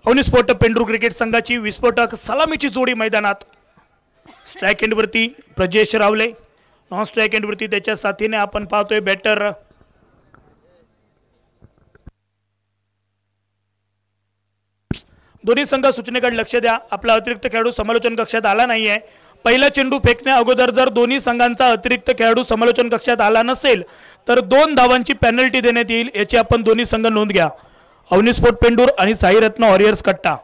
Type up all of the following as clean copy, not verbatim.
Avni sport Pendur cricket संघाची विस्फोटक सलामीची जोडी मैदानात। स्ट्राइक एंडवरती प्रजेश रावले, नॉन स्ट्राइक एंडवरती त्याच्या साथीने आपण पाहतोय बॅटर दोन्ही संघ सूचनेकडे लक्ष द्या। आपला अतिरिक्त खेळाडू समालोचन कक्षात आला नाहीये। पहिला चेंडू फेकण्या अगोदर जर दोन्ही संघांचा अतिरिक्त खेळाडू समालोचन कक्षात आला नसेल तर 2 धावांची पेनल्टी देण्यात येईल, याची आपण दोन्ही संघ नोंद घ्या। अवनी स्पोर्ट पेंडूर आणि साईरत्न वॉरियर्स कट्टा।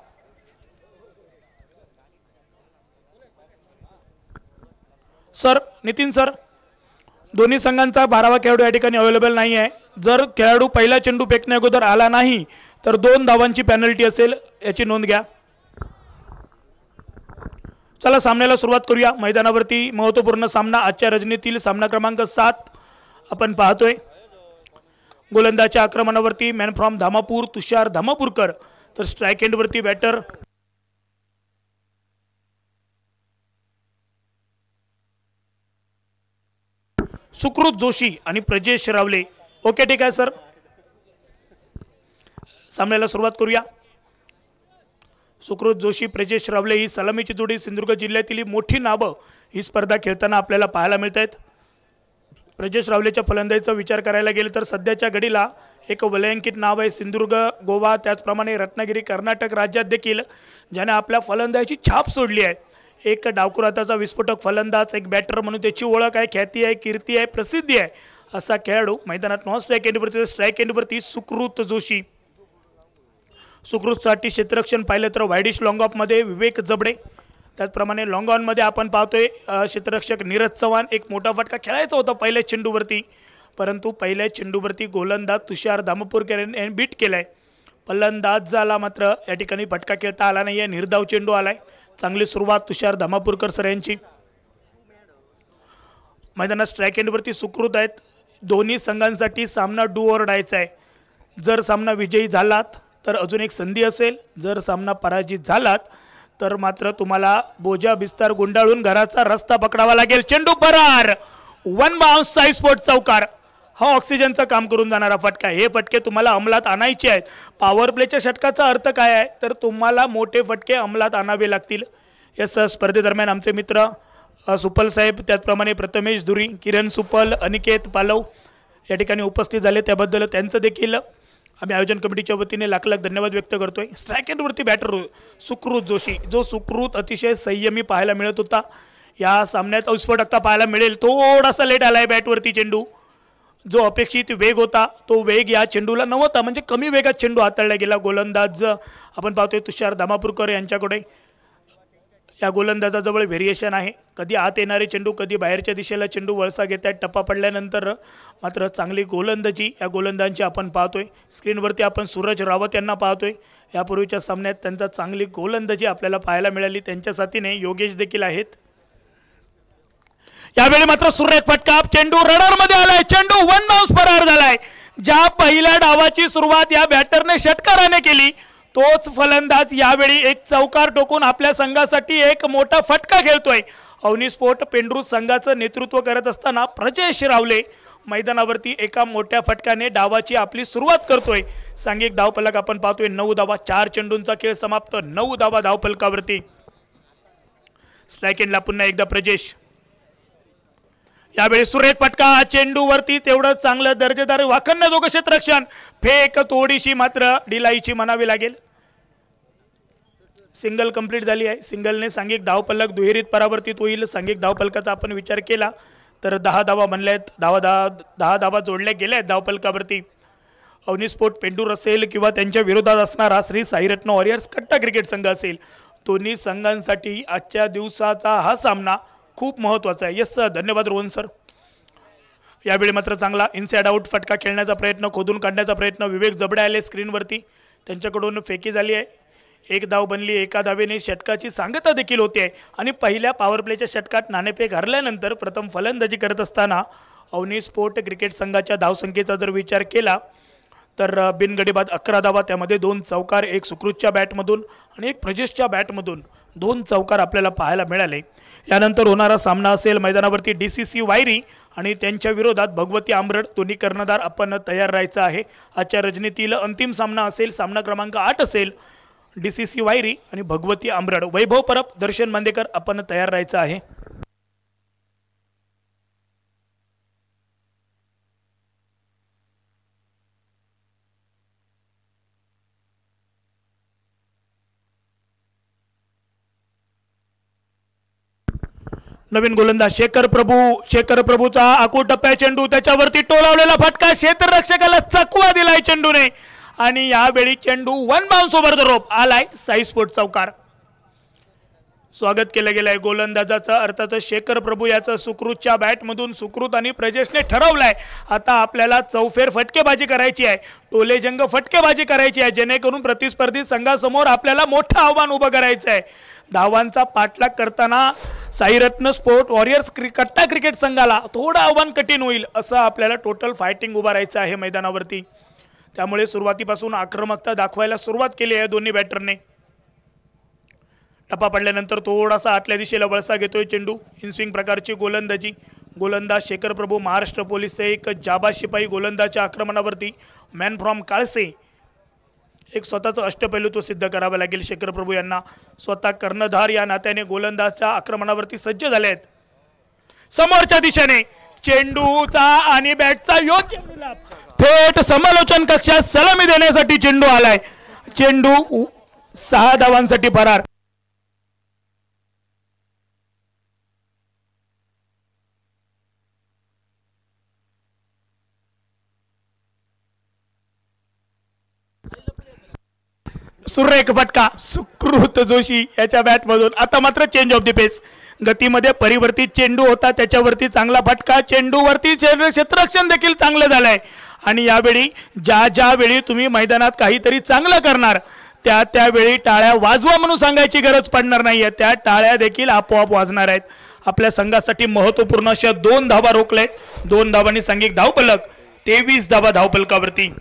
सर नितीन सर, दोन्ही संघांचा 12वा खेळाडू या ठिकाणी अवेलेबल नाही आहे। जर खेळाडू पहिला चेंडू फेकण्या अगोदर आला नाही तर 2 धावांची पेनल्टी असेल, याची नोंद घ्या। चला सामन्याला सुरुवात करूया। मैदानावरती महत्त्वपूर्ण सामना, आजच्या रजनीतील सामना क्रमांक 7 आपण पाहतोय। गोलंदाजच्या आक्रमणावरती मॅन फ्रॉम धामापूर तुषार धामापूरकर, तर स्ट्राइक एंडवरती बॅटर सुकृत जोशी आणि प्रजेश रावले। ओके ठीक आहे सर, सामन्याला सुरुवात करूया। सुकृत जोशी प्रजेश रावले ही सलामीची जोडी सिंधुदुर्ग जिल्ह्यातील मोठी नावं ही स्पर्धा खेळताना आपल्याला पाहायला मिळतात। प्रजेश रावलेच्या फलंदाजीचा विचार करायला गेले तर सध्याच्या घडीला एक वलयांकित नाव आहे सिंधुदुर्ग, गोवा, त्याचप्रमाणे रत्नागिरी, कर्नाटक राज्यात देखील ज्याने आपल्या फलंदाजीची छाप सोडली आहे। एक डावकुराताचा विस्फोटक फलंदाज, एक बॅटर म्हणून त्याची ओळख आहे, ख्याती आहे, कीर्ती आहे, प्रसिद्धी आहे असा खेळाडू मैदानात नॉन स्ट्राइक एंडवरती स्ट्राइक एंडवरती सुकृत जोशी। सुकृतसाठी क्षेत्ररक्षण पाहिलं तर वायडिश लॉंग ऑफमध्ये विवेक जबडे, त्याचप्रमाणे लॉंग ऑनमध्ये आपण पाहतोय क्षेत्ररक्षक नीरज चव्हाण। एक मोठा फटका खेळायचा होता पहिल्या चेंडूवरती, परंतु पहिल्या चेंडूवरती गोलंदाज तुषार धामापूरकर यांनी बीट केलाय। फलंदाजाला मात्र या ठिकाणी फटका खेळता आला नाही आहे, निर्धाव चेंडू आलाय। चांगली सुरुवात तुषार धामापूरकर सर यांची। मैदानात स्ट्राइक एंडवरती सुकृत आहेत। दोन्ही संघांसाठी सामना डू ऑर डायचा आहे। जर सामना विजयी झालात तर अजून एक संधी असेल, जर सामना पराजित झालात तर मात्र तुम्हाला बोजा बिस्तार गुंडाळून घराचा रस्ता पकडावा लागेल। चेंडू परार, 1 बाउंस साईड स्पोर्ट चौकार। हा ऑक्सिजनचं काम करून जाणारा फटका, हे फटके तुम्हाला अंमलात आणायचे आहेत। पॉवर प्लेच्या षटकाचा अर्थ काय आहे तर तुम्हाला मोठे फटके अंमलात आणावे लागतील। या स्पर्धेदरम्यान आमचे मित्र सुपल साहेब, त्याचप्रमाणे प्रथमेश धुरी, किरण सुपल, अनिकेत पालव या ठिकाणी उपस्थित झाले, त्याबद्दल त्यांचं देखील आम्ही आयोजन कमिटीच्या वतीने लाख लाख धन्यवाद व्यक्त करतोय। स्ट्राइक एंडवरती बॅटर सुकृत जोशी, जो सुकृत अतिशय संयमी पाहायला मिळत होता। या सामन्यात विस्फोटकता पाहायला मिळेल। थोडासा लेट आलाय बॅटवरती चेंडू, जो अपेक्षित वेग होता तो वेग या चेंडूला नव्हता, म्हणजे कमी वेगात चेंडू हाताळला गेला। गोलंदाज आपण पाहतोय तुषार धामापूरकर यांच्याकडे। या गोलंदाजाजवळ व्हेरिएशन आहे, कधी आत येणारे चेंडू, कधी बाहेरच्या दिशेला चेंडू वळसा घेत आहेत। टप्पा पडल्यानंतर मात्र चांगली गोलंदाजी या गोलंदाजांची आपण पाहतोय। स्क्रीनवरती आपण सूरज रावत यांना पाहतोय। यापूर्वीच्या सामन्यात त्यांचा चांगली गोलंदाजी आपल्याला पाहायला मिळाली, त्यांच्या साथीने योगेश देखील आहेत। यावेळी मात्र सुरेख फटका, चेंडू रडार मध्ये आलाय, चेंडू 1 बाउंस फरार झालाय। ज्या पहिल्या डावाची सुरुवात या बॅटरने षटकाराने केली तोच फलंदाज यावेळी एक चौकार टोकून आपल्या संघासाठी एक मोठा फटका खेळतोय। अवनी स्पोर्ट पेंडूर संघाचं नेतृत्व करत असताना प्रजेश रावले मैदानावरती एका मोठ्या फटक्याने डावाची आपली सुरुवात करतोय। सांघिक धावफलक आपण पाहतोय 9 धावा, 4 चेंडूंचा खेळ समाप्त, 9 धावा धावफलकावरती। स्ट्राइक एंडला पुन्हा एकदा प्रजेश, यावेळी सुरेख फटका, चेंडूवरती तेवढं चांगलं दर्जेदार वाखण्याजोगं क्षेत्ररक्षण, फेक थोडीशी मात्र डिलाईची म्हणावी लागेल। सिंगल कंप्लीट झाली आहे। सिंगलने सांघिक धावफलक दुहेरीत परावर्तित होईल। सांघिक धावफलकाचा आपण विचार केला तर 10 धावा बनल्यात, 10 धावा जोडल्या गेल्या आहेत धावफलकावरती। अवनी स्पोर्ट पेंडूर असेल किंवा त्यांच्या विरोधात असणारा श्री साईरत्न वॉरियर्स कट्टा क्रिकेट संघ असेल, दोन्ही संघांसाठी आजच्या दिवसाचा हा सामना खूप महत्त्वाचा आहे। यस सर, धन्यवाद रोहन सर। यावेळी मात्र चांगला इनसाइड आउट फटका खेळण्याचा प्रयत्न, खोदून काढण्याचा प्रयत्न, विवेक जबडे आले स्क्रीनवरती, त्यांच्याकडून फेकी झाली आहे। 1 धाव बनली, एका धावेने षटकाची सांगता देखील होते आहे। आणि पहिल्या पॉवर प्लेच्या षटकात नाणेफेक हरल्यानंतर प्रथम फलंदाजी करत असताना अवनी स्पोर्ट क्रिकेट संघाच्या धावसंख्येचा जर विचार केला तर बिनगडीबाद 11 धावा, त्यामध्ये 2 चौकार, 1 सुकृतच्या बॅटमधून आणि 1 प्रजेशच्या बॅटमधून 2 चौकार आपल्याला पाहायला मिळाले। यानंतर होणारा सामना असेल मैदानावरती DCC वायरी आणि त्यांच्या विरोधात भगवती आंबरड, दोन्ही कर्णधार आपण तयार राहायचं आहे। आजच्या रजनीतील अंतिम सामना असेल, सामना क्रमांक 8 असेल। DCC वायरी आणि भगवती आंबरड. वैभव परब, दर्शन मांदेकर आपण तयार राहायचं आहे. नवीन गोलंदाज शेखर प्रभूचा आकूट टप्प्या चेंडू, त्याच्यावरती टोलावलेला फटका, क्षेत्ररक्षकाला चकवा दिलाय चेंडूने आणि यावेळी चेंडू one bounce over the rope आलाय साई स्पोर्ट चौकार. स्वागत केलं गेलंय गोलंदाजाचं. अर्थातच शेखर प्रभू याचं सुकृतच्या बॅटमधून सुकृत आणि प्रजेशने ठरवलंय आता आपल्याला चौफेर फटकेबाजी करायची आहे, टोलेजंग फटकेबाजी करायची आहे, जेणेकरून प्रतिस्पर्धी संघासमोर आपल्याला मोठं आव्हान उभं करायचं आहे. धावांचा पाठलाग करताना साईरत्न स्पोर्ट वॉरियर्स कट्टा क्रिकेट संघाला थोडं आव्हान कठीण होईल असं आपल्याला टोटल फायटिंग उभं राहायचं आहे मैदानावरती. त्यामुळे सुरुवातीपासून आक्रमकता दाखवायला सुरुवात केली आहे दोन्ही बॅटरने. टप्पा पडल्यानंतर थोडासा आतल्या दिशेला वळसा घेतोय चेंडू. इनस्विंग प्रकारची गोलंदाजी. गोलंदाज शेखर प्रभू महाराष्ट्र पोलीसचे एक जाबा शिपाई गोलंदाजच्या आक्रमणावरती. मॅन फ्रॉम काळसे, एक स्वतःचं अष्टपैलुत्व सिद्ध करावं लागेल शेखर प्रभू यांना. स्वतः कर्णधार या नात्याने गोलंदाजच्या आक्रमणावरती सज्ज झाले आहेत. समोरच्या दिशेने चेंडूचा आणि बॅटचा योग्य मिलाप, थेट समालोचन कक्षात सलामी देण्यासाठी चेंडू आलाय. चेंडू 6 धावांसाठी फरार. सुरेख फटका सुकृत जोशी याच्या बॅटमधून. आता मात्र चेंज ऑफ द पेस, गतीमध्ये परिवर्तित चेंडू होता, त्याच्यावरती चांगला फटका. चेंडूवरती क्षेत्ररक्षण देखील चांगलं झालंय आणि यावेळी ज्या वेळी तुम्ही मैदानात काहीतरी चांगलं करणार त्यावेळी टाळ्या वाजवा म्हणून सांगायची गरज पडणार नाहीये, त्या टाळ्या देखील आपोआप वाजणार आहेत. आपल्या संघासाठी महत्त्वपूर्ण अशा 2 धावा रोखले. 2 धावांनी सांघिक धावफलक 23 धावा धावफलकावरती.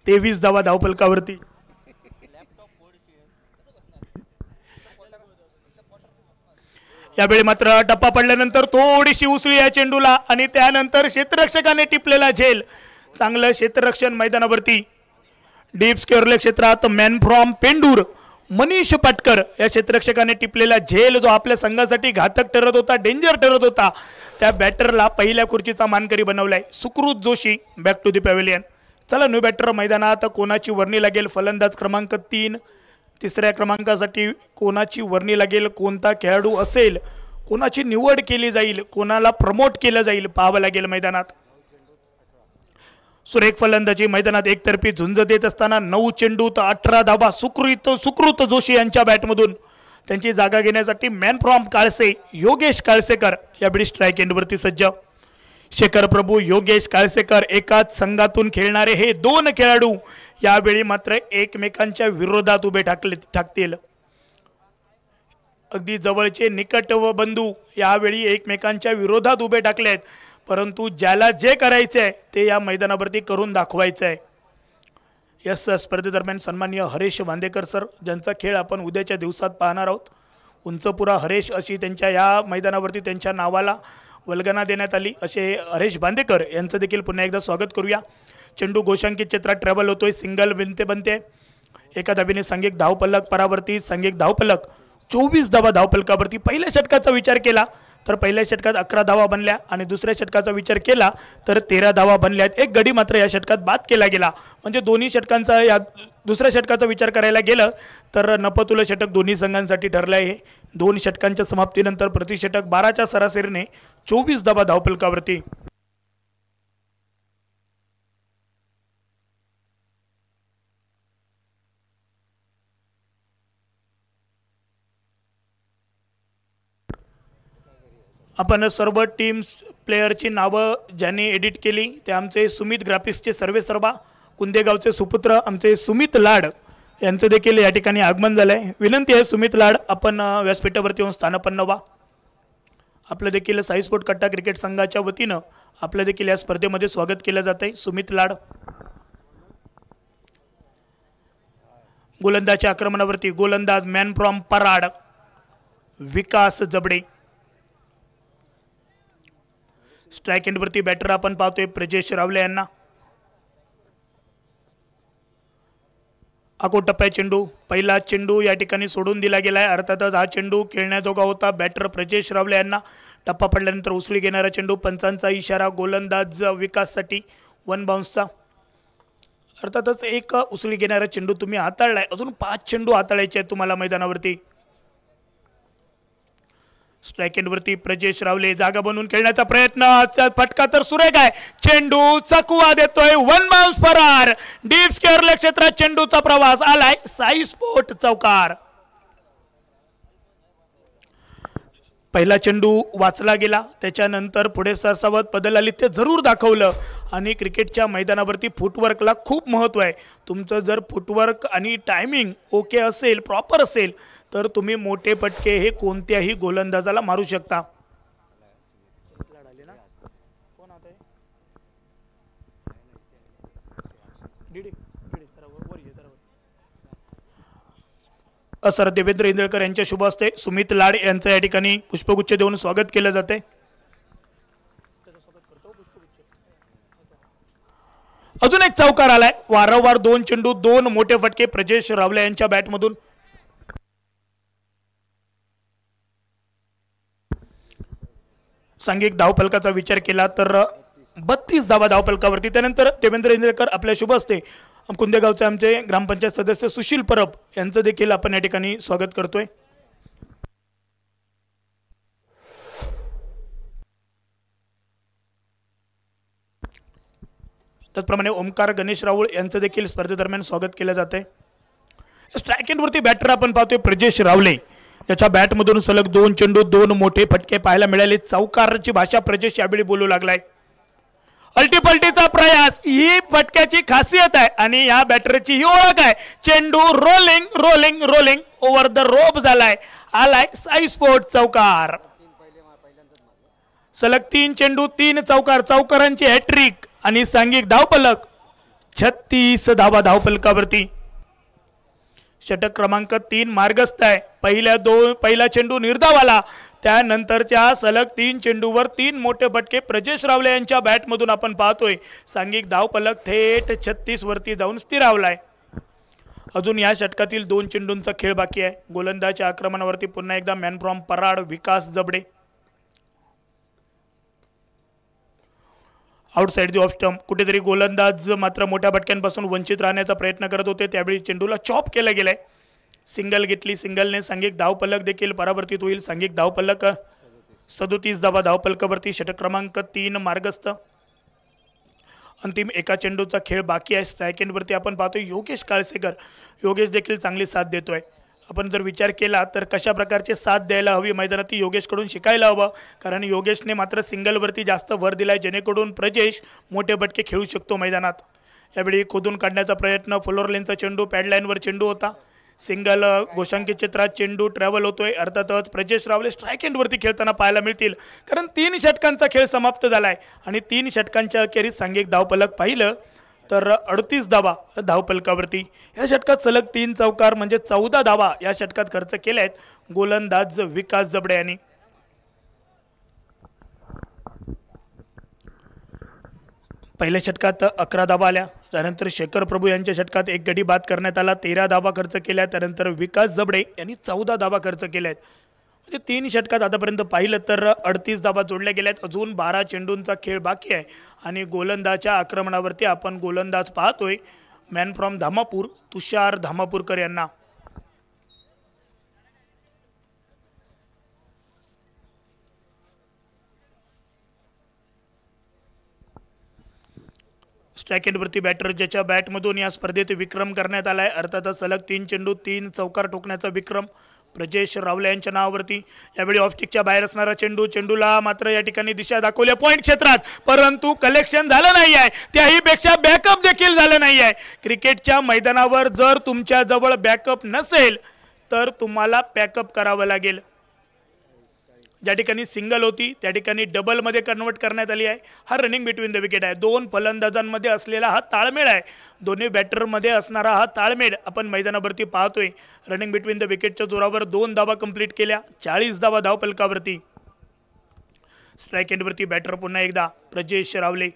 23 धावा धावफलकावरती. यावेळी मात्र टप्पा पडल्यानंतर थोडीशी उसळी या चेंडूला आणि त्यानंतर क्षेत्ररक्षकाने टिपलेला झेल. चांगलं क्षेत्ररक्षण मैदानावरती. डीप स्क्वेअरले क्षेत्रात मॅन फ्रॉम पेंडूर मनीष पाटकर या क्षेत्ररक्षकाने टिपलेला झेल जो आपल्या संघासाठी घातक ठरत होता, डेंजर ठरत होता, त्या बॅटरला पहिल्या खुर्चीचा मानकरी बनवलाय. Sukrut Joshi back to the pavilion. चला न्यू बॅटर मैदानात कोणाची वर्णी लागेल? फलंदाज क्रमांक 3, तिसऱ्या क्रमांकासाठी कोणाची वर्णी लागेल, कोणता खेळाडू असेल, कोणाची निवड केली जाईल, कोणाला प्रमोट केलं जाईल पाहावं लागेल मैदानात. सुरेख फलंदाजी मैदानात एकतर्फी झुंज देत असताना 9 चेंडू तर 18 धावा सुकृत जोशी यांच्या बॅटमधून. त्यांची जागा घेण्यासाठी मॅन फ्रॉम काळसे योगेश काळसेकर यावेळी स्ट्राईक एंडवरती सज्ज. शेखर प्रभू, योगेश काळसेकर एकाच संघातून खेळणारे हे 2 खेळाडू यावेळी मात्र एकमेकांच्या विरोधात उभे ठाकतील. अगदी जवळचे निकट व बंधू यावेळी एकमेकांच्या विरोधात उभे टाकलेत, परंतु ज्याला जे करायचे आहे ते या मैदानावरती करून दाखवायचं आहे. यस, स्पर्धेदरम्यान सन्माननीय हरेश बांदेकर सर ज्यांचा खेळ आपण उद्याच्या दिवसात पाहणार आहोत. उंचपुरा हरेश अशी त्यांच्या या मैदानावरती त्यांच्या नावाला वल्गना देण्यात आली. असे हरेश बांदेकर यांचं देखील पुन्हा एकदा स्वागत करूया. चेंडू गोशांकित क्षेत्रात ट्रॅव्हल होतोय. सिंगल बनते. एका धाबीने सांघिक धावफलक परावर्ती. सांघिक धावफलक 24 धावा धावफलकावरती. पहिल्या षटकाचा विचार केला तर पहिल्या षटकात 11 धावा बनल्या आणि दुसऱ्या षटकाचा विचार केला तर 13 धावा बनल्यात. एक गडी मात्र या षटकात बाद केला गेला. म्हणजे दोन्ही षटकांचा या दुसऱ्या षटकाचा विचार करायला गेलं तर नपतुल षटक दोन्ही संघांसाठी ठरलं आहे. 2 षटकांच्या समाप्तीनंतर प्रति षटक 12च्या सरासरीने 24 धावा धावफलकावरती. आपण सर्व टीम्स प्लेयरची नावं ज्यांनी एडिट केली ते आमचे सुमित ग्राफिक्सचे सर्वेसर्वा कुंदेगावचे सुपुत्र आमचे सुमित लाड यांचं देखील या ठिकाणी आगमन झालं आहे. विनंती आहे सुमित लाड आपण व्यासपीठावरती येऊन स्थानापन्न व्हा. आपलं देखील साई स्पोर्ट कट्टा क्रिकेट संघाच्या वतीनं आपलं देखील या स्पर्धेमध्ये स्वागत केलं जात आहे. सुमित लाड गोलंदाजच्या आक्रमणावरती. गोलंदाज man from Parad Vikas Jabade. Strike एंडवरती बॅटर आपण पाहतोय प्रजेश रावले यांना. आखो टप्प्या चेंडू, पहिला चेंडू या ठिकाणी सोडून दिला गेलाय. अर्थातच हा चेंडू खेळण्याजोगा होता. बॅटर प्रजेश रावले यांना टप्पा पडल्यानंतर उसळी घेणारा चेंडू, पंचांचा इशारा गोलंदाज विकाससाठी 1 बाउन्सचा. अर्थातच एक उसळी घेणारा चेंडू तुम्ही हाताळलाय, अजून 5 चेंडू हाताळायचे आहेत तुम्हाला मैदानावरती. स्ट्राइक एंडवरती प्रजेश रावले जागा बनवून खेळण्याचा प्रयत्न, फटका तर सुरेख आहे. चेंडू चकवा देतोय, 1 बाउन्स फरार. डीप स्क्वेअर क्षेत्रात चेंडूचा प्रवास आलाय, साई स्पोर्ट चौकार. पहिला चेंडू वाचला गेला, त्याच्यानंतर पुढे सरसावत बदल आली ते जरूर दाखवलं. आणि क्रिकेटच्या मैदानावरती फुटवर्कला खूप महत्त्व आहे. तुमचं जर फुटवर्क आणि टायमिंग ओके असेल, प्रॉपर असेल, तर तुम्ही मोठे फटके हे कोणत्याही गोलंदाजाला मारू शकता. सर देवेंद्र इंदळकर यांच्या शुभ हस्ते सुमित लाड यांचं या ठिकाणी पुष्पगुच्छ देऊन स्वागत केलं जाते. अजून एक चौकार आलाय. वारंवार 2 चेंडू 2 मोठे फटके प्रजेश रावले यांच्या बॅटमधून. सांघिक धावफलकाचा विचार केला तर 32 धावा धावफलकावरती. त्यानंतर देवेंद्र इंदळकर आपल्या शुभ हस्ते कुंदेगावचे आमचे ग्रामपंचायत सदस्य सुशील परब यांचं देखील आपण या ठिकाणी स्वागत करतोय. त्याचप्रमाणे ओमकार गणेश राऊळ यांचं देखील स्पर्धेदरम्यान स्वागत केलं जाते. स्ट्राइक एंडवरती बॅटर आपण पाहतोय प्रजेश रावले, त्याच्या बॅटमधून सलग 2 चेंडू 2 मोठे फटके पाहायला मिळाले. चौकारची भाषा प्रजेश यावेळी बोलू लागलाय. अल्टीपल्टीचा प्रयास ही फटक्याची खासियत आहे आणि या बॅटरची ही ओळख आहे. चेंडू rolling rolling rolling over the rope झालाय, आलाय साई स्पोर्ट चौकार. सलग 3 चेंडू 3 चौकार, चौकारांची हॅट्रिक आणि सांघिक धावफलक 36 धावा धावफलकावरती. षटक क्रमांक 3 मार्गस्थ आहे. पहिला चेंडू निर्धाव आला, त्यानंतरच्या सलग 3 चेंडूवर 3 मोठे फटके प्रजेश रावले यांच्या बॅटमधून आपण पाहतोय. सांघिक धावफलक थेट 36 वरती जाऊन स्थिरावलाय. अजून या षटकातील 2 चेंडूंचा खेळ बाकी आहे. गोलंदाजच्या आक्रमणावरती पुन्हा एकदा man from Parad Vikas Jabade. Outside the off stump, कुठेतरी गोलंदाज मात्र मोठ्या फटक्यांपासून वंचित राहण्याचा प्रयत्न करत होते. त्यावेळी चेंडूला चॉप केलं गेलंय. सिंगल घेतली, सिंगलने सांघिक धावफलक देखील परावर्तित होईल. सांघिक धावफलक 37 धावा धावफलकावरती. षटक क्रमांक 3 मार्गस्थ. अंतिम एका चेंडूचा खेळ बाकी आहे. स्ट्राइक एंडवरती आपण पाहतोय योगेश काळसेकर. योगेश देखील चांगली साथ देतोय. आपण जर विचार केला तर कशा प्रकारचे साथ द्यायला हवी मैदानात योगेशकडून शिकायला हवं, कारण योगेशने मात्र सिंगलवरती जास्त भर दिलाय, जेणेकरून प्रजेश मोठे फटके खेळू शकतो मैदानात. यावेळी खोदून काढण्याचा प्रयत्न, फ्लोर लेनचा चेंडू, पॅडलाईनवर चेंडू होता. सिंगल घोषांकित चित्रात चेंडू ट्रॅव्हल होतोय. अर्थातच प्रजेश रावले स्ट्राइक एंडवरती खेळताना पाहायला मिळतील, कारण 3 षटकांचा खेळ समाप्त झालाय आणि 3 षटकांच्या अखेरीस सांघिक धावफलक पाहिलं तर 38 धावा धावफलकावरती. या षटकात सलग 3 चौकार म्हणजे 14 धावा या षटकात खर्च केल्या आहेत गोलंदाज विकास जबडे यांनी. पहिल्या षटकात 11 धावा आल्या. त्यानंतर शेखर प्रभू यांच्या षटकात 1 गडी बाद करण्यात आला, 13 धावा खर्च केल्या. त्यानंतर विकास जबडे यांनी 14 धावा खर्च केल्या आहेत. म्हणजे 3 षटकात आतापर्यंत पाहिलं तर 38 धावा जोडल्या गेल्यात. अजून 12 चेंडूंचा खेळ बाकी आहे आणि गोलंदाजच्या आक्रमणावरती आपण गोलंदाज पाहतोय मॅन फ्रॉम धामापूर तुषार धामापूरकर यांना. स्ट्राइक एंडवरती बॅटर ज्याच्या बॅटमधून या स्पर्धेत विक्रम करण्यात आलाय. अर्थातच सलग 3 चेंडू 3 चौकार ठोकण्याचा विक्रम प्रजेश रावले यांच्या नावावरती. यावेळी ऑफस्टिकच्या बाहेर असणारा चेंडूला मात्र या ठिकाणी दिशा दाखवल्या पॉइंट क्षेत्रात, परंतु कलेक्शन झालं नाही आहे. त्याहीपेक्षा बॅकअप देखील झालं नाही आहे. क्रिकेटच्या मैदानावर जर तुमच्या जवळ बॅकअप नसेल तर तुम्हाला पॅकअप करावं लागेल. ज्या ठिकाणी सिंगल होती त्या ठिकाणी डबलमध्ये कन्वर्ट करण्यात आली आहे. हा रनिंग बिटवीन द विकेट आहे. 2 फलंदाजांमध्ये असलेला हा ताळमेळ आहे. दोन्ही बॅटरमध्ये असणारा हा ताळमेळ आपण मैदानावरती पाहतोय. रनिंग बिटवीन द विकेटच्या जोरावर 2 धावा कंप्लीट केल्या, 40 धावा धावफलकावरती. स्ट्राईक एंडवरती बॅटर पुन्हा एकदा प्रजेश रावले.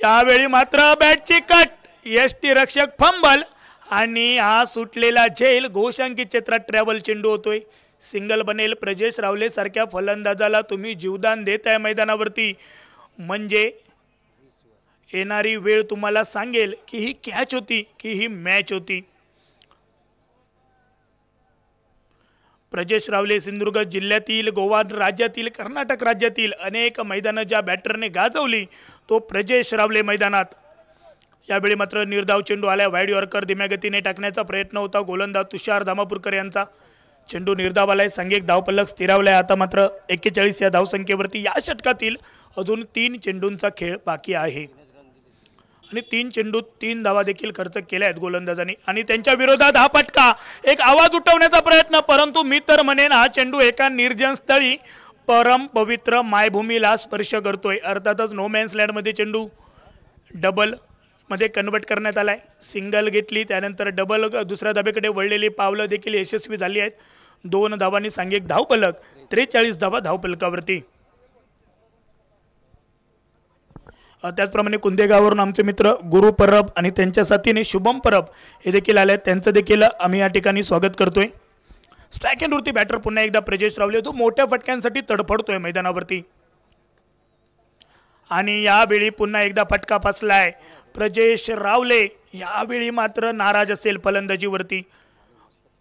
यावेळी मात्र बॅटची कट, यष्टी रक्षक फंबल आणि हा सुटलेला झेल गोशांकित क्षेत्रात ट्रॅव्हल चेंडू होतोय. सिंगल बनेल. प्रजेश रावले सारख्या फलंदाजाला तुम्ही जीवदान देताय मैदानावरती, म्हणजे येणारी वेळ तुम्हाला सांगेल की ही कॅच होती की ही मॅच होती. प्रजेश रावले सिंधुदुर्ग जिल्ह्यातील, गोवा राज्यातील, कर्नाटक राज्यातील अनेक मैदानं ज्या बॅटरने गाजवली तो प्रजेश रावले मैदानात. यावेळी मात्र निर्धाव चेंडू आला. वाईड यॉर्कर धीम्या गतीने टाकण्याचा प्रयत्न होता गोलंदाज तुषार धामापूरकर यांचा. चेंडू निर्धाव आलाय. सांघिक धावपलक स्थिरावलाय. आता मात्र 41 या धावसंख्येवरती या षटकातील अजून 3 चेंडूंचा खेळ बाकी आहे आणि 3 चेंडूत 3 धावा देखील खर्च केल्या आहेत गोलंदाजांनी. आणि त्यांच्या विरोधात हा फटका, एक आवाज उठवण्याचा प्रयत्न, परंतु मी तर म्हणेन हा चेंडू एका निर्जन स्थळी परम पवित्र मायभूमीला स्पर्श करतोय. अर्थातच नो मॅन्स लँडमध्ये चेंडू डबल मध्ये कन्वर्ट करण्यात आलाय. सिंगल घेतली, त्यानंतर डबल दुसऱ्या धाबेकडे वळलेली पावलं देखील यशस्वी झाली आहेत. 2 धावांनी सांघिक धावपलक, 43 धावा धावपलकावरती. त्याचप्रमाणे कुंदेगाववरून आमचे मित्र गुरु परब आणि त्यांच्या साथीने शुभम परब हे देखील आले आहेत. त्यांचं देखील आम्ही या ठिकाणी स्वागत करतोय. स्ट्राईक एंडवरती बॅटर पुन्हा एकदा प्रजेश रावले, जो मोठ्या फटक्यांसाठी तडफडतोय मैदानावरती. आणि यावेळी पुन्हा एकदा फटका फसलाय. प्रजेश रावले यावेळी मात्र नाराज असेल फलंदाजीवरती.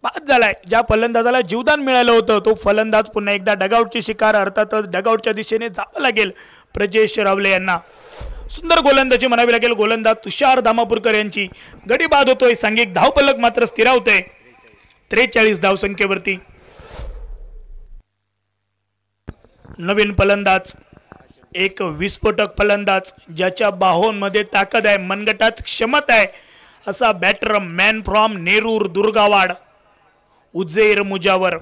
बाद झालाय. ज्या फलंदाजाला जीवदान मिळालं होतं तो फलंदाज पुन्हा एकदा डगआउटची शिकार. अर्थातच डगआउटच्या दिशेने जावं लागेल प्रजेश रावले यांना. सुंदर गोलंदाजी म्हणावी लागेल गोलंदाज तुषार धामापूरकर यांची. गडी बाद होतोय. सांघिक धावपलक मात्र स्थिरावतोय 43 धावसंख्येवरती. नवीन फलंदाज, एक विस्फोटक फलंदाज, ज्याच्या बाहोंमध्ये ताकद आहे, मनगटात क्षमता आहे, असा batter man from Nerur Durgawad Ujer Mujawar.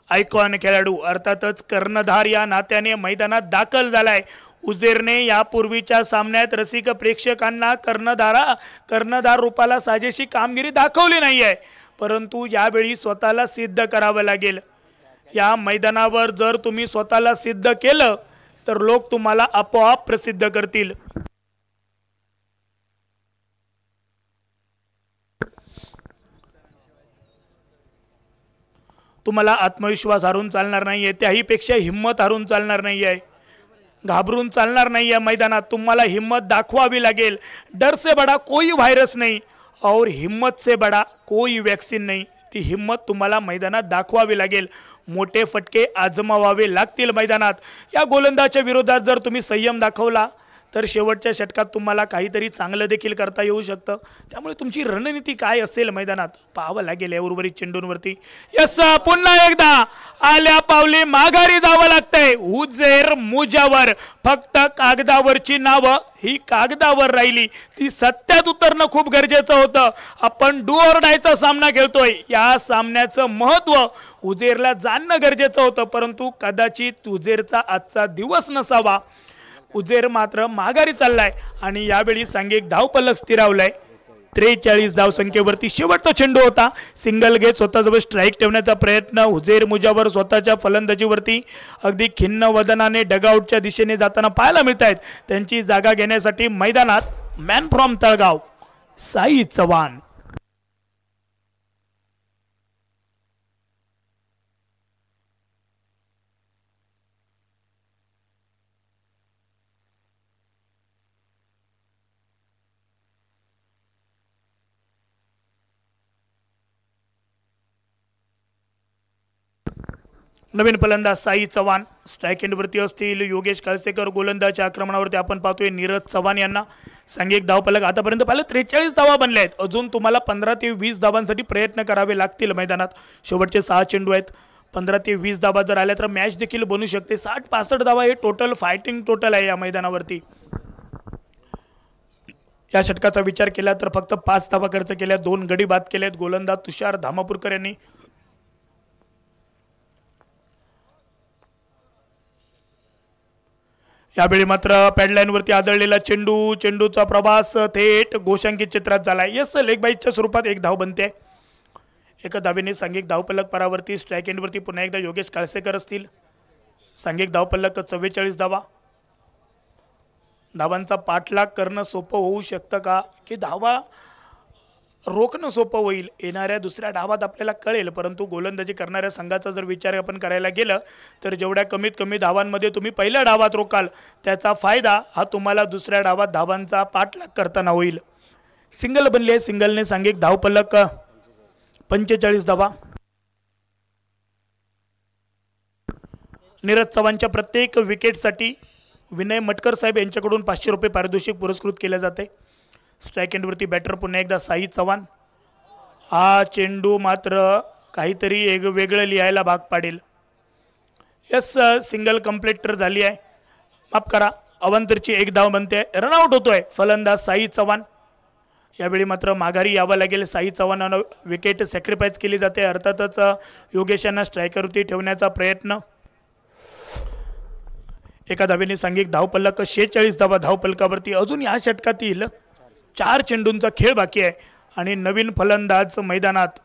Icon खेळाडू, अर्थातच कर्णधार या नात्याने मैदानात दाखल झालाय. उजेरने यापूर्वीच्या सामन्यात रसिक प्रेक्षकांना कर्णधार रूपाला साजेशी कामगिरी दाखवली नाही आहे, परंतु यावेळी स्वतःला सिद्ध करावं लागेल. या मैदानावर जर तुम्ही स्वतःला सिद्ध केलं तर लोक तुम्हाला आपोआप प्रसिद्ध करतील. तुम्हाला आत्मविश्वास हारून चालणार नाहीये, त्याही पेक्षा हिम्मत हारून चालणार नाहीये, घाबरून चालणार नाहीये. मैदानात तुम्हाला हिम्मत दाखवावी लागेल. डर से बड़ा कोई व्हायरस नहीं और हिम्मत से बड़ा कोई वैक्सीन नहीं. ती हिम्मत तुम्हाला मैदानात दाखवावी लागेल. मोठे फटके आजमावावे लागतील मैदानात. या गोलंदाजाच्या विरोधात जर तुम्ही संयम दाखवला तर शेवटच्या षटकात तुम्हाला काहीतरी चांगलं देखील करता येऊ शकतं. त्यामुळे तुमची रणनीती काय असेल मैदानात पाहावं लागेल या उर्वरित चेंडूंवरती. यस, पुन्हा एकदा आल्या पावली माघारी जावं लागतंय उजेर मुजावर. फक्त कागदावरची नावं ही कागदावर राहिली, ती सत्यात उतरणं खूप गरजेचं होतं. आपण डू ऑर डायचा सामना खेळतोय. या सामन्याचं महत्त्व उजेरला जाणणं गरजेचं होतं, परंतु कदाचित उजेरचा आजचा दिवस नसावा. उजेर मात्र माघारी चाललाय आणि यावेळी सांघिक धावपलक स्थिरावलाय 43 धावसंख्येवरती. शेवटचा चेंडू होता. सिंगल घेत स्वतःजवळ स्ट्राईक ठेवण्याचा प्रयत्न. उजेर मुजावर स्वतःच्या फलंदाजीवरती अगदी खिन्न वदनाने डगआउटच्या दिशेने जाताना पाहायला मिळत आहेत. त्यांची जागा घेण्यासाठी मैदानात मॅन फ्रॉम तळगाव साई चव्हाण. नवीन फलंदाज साई चव्हाण. स्ट्राईक एंडवरती असतील योगेश काळसेकर. गोलंदाजच्या आक्रमणावरती आपण पाहतोय नीरज चव्हाण यांना. सांघिक धावपलक आतापर्यंत पाहिलं 43 धावा बनल्या आहेत. अजून तुम्हाला 15 ते 20 धावांसाठी प्रयत्न करावे लागतील मैदानात. शेवटचे 6 चेंडू आहेत. 15 ते 20 धावा जर आल्या तर मॅच देखील बनू शकते. 60-65 धावा हे टोटल फायटिंग टोटल आहे या मैदानावरती. या षटकाचा विचार केला तर फक्त 5 धावा खर्च केल्या, 2 गडी बाद केलेत गोलंदाज तुषार धामापूरकर यांनी. यावेळी मात्र पॅडलाईनवरती आदळलेला चेंडूचा प्रवास थेट गोशांकित क्षेत्रात झाला. यस, लेग बाईटच्या स्वरूपात एक धाव बनते. एका धावेने सांघिक धावपलक परावर्ती. स्ट्राईक एंडवरती पुन्हा एकदा योगेश काळसेकर असतील. सांघिक धावपलक 44 धावा. धावांचा पाठलाग करणं सोपं होऊ शकतं का की धावा रोखणं सोपं होईल येणाऱ्या दुसऱ्या डावात आपल्याला कळेल, परंतु गोलंदाजी करणाऱ्या संघाचा जर विचार आपण करायला गेलं तर जेवढ्या कमीत कमी धावांमध्ये तुम्ही पहिल्या डावात रोकाल त्याचा फायदा हा तुम्हाला दुसऱ्या डावात धावांचा पाठलाग करताना होईल. सिंगल बनली आहे. सिंगलने सांघिक धावपलक 45 धावा. नीरज चव्हाणच्या प्रत्येक विकेटसाठी विनय मटकर साहेब यांच्याकडून 500 रुपये पारितोषिक पुरस्कृत केले जाते. स्ट्राईक एंडवरती बॅटर पुन्हा एकदा साई चव्हाण. हा चेंडू मात्र काहीतरी एक वेगळं लिहायला भाग पाडेल. यस, सिंगल कंप्लीटर झाली आहे. माफ करा, अवांतरची एक धाव बनते. रनआउट होतोय फलंदाज साई चव्हाण. यावेळी मात्र माघारी यावं लागेल. साई चव्हाणांना विकेट सॅक्रिफाईस केली जाते. अर्थातच योगेशांना स्ट्रायकरवरती ठेवण्याचा प्रयत्न. एका धावेने सांघिक धावपलक 46 धावा धावपलकावरती. अजून या षटकातील 4 चेंडूंचा खेळ बाकी आहे आणि नवीन फलंदाज मैदानात.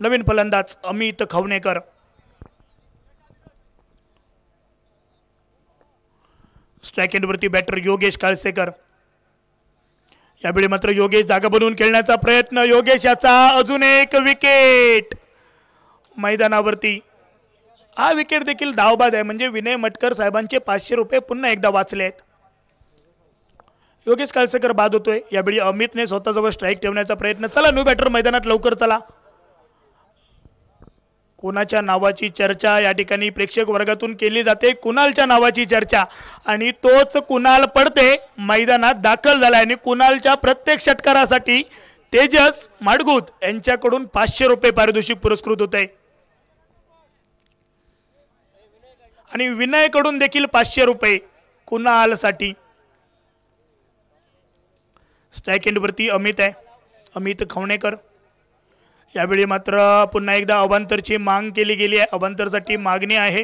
नवीन फलंदाज अमित खवणेकर. स्ट्राईक एंडवरती बॅटर योगेश काळसेकर. यावेळी मात्र योगेश जागा बनवून खेळण्याचा प्रयत्न. योगेश याचा अजून एक विकेट मैदानावरती. हा विकेट देखील धावबाद आहे, म्हणजे विनय मटकर साहेबांचे 500 रुपये पुन्हा एकदा वाचले आहेत. योगेश काळसेकर बाद होतोय. यावेळी अमितने स्वतःजवळ स्ट्राईक ठेवण्याचा प्रयत्न. चला न्यू बॅटर मैदानात लवकर चला. कोणाच्या नावाची चर्चा या ठिकाणी प्रेक्षक वर्गातून केली जाते? कुणालच्या नावाची चर्चा, आणि तोच कुणाल पडते मैदानात दाखल झाला. आणि कुणालच्या प्रत्येक षटकारासाठी तेजस माडगुत यांच्याकडून 500 रुपये पारितोषिक पुरस्कृत होते आणि विनयकडून देखील 500 रुपये कुणालसाठी. स्ट्राईक एंडवरती अमित आहे, अमित खवणेकर. यावेळी मात्र पुन्हा एकदा अवांतरची मांग केली गेली आहे. अवांतरसाठी मागणी आहे.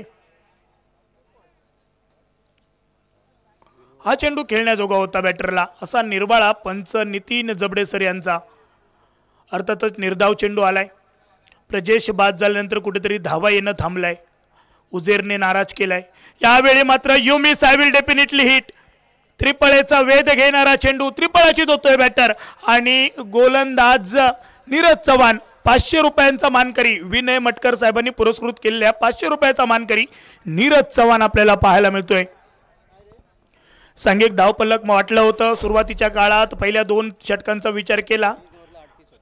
हा चेंडू खेळण्याजोगा होता बॅटरला, असा निर्वाळा पंच नितीन जबडेसर यांचा. अर्थातच निर्धाव चेंडू आलाय. प्रजेश बाद झाल्यानंतर कुठेतरी धावा येणं थांबलाय. उजेरने नाराज केलाय. यावेळी मात्र you miss I will definitely hit. त्रिपळेचा वेध घेणारा चेंडू, त्रिपळाची होतोय बॅटर आणि गोलंदाज नीरज चव्हाण 500 रुपयांचा मानकरी. विनय मटकर साहेबांनी पुरस्कृत केलेल्या 500 रुपयाचा मानकरी नीरज चव्हाण आपल्याला पाहायला मिळतोय. सांघिक धावपलक वाटलं होतं सुरुवातीच्या काळात. पहिल्या 2 षटकांचा विचार केला,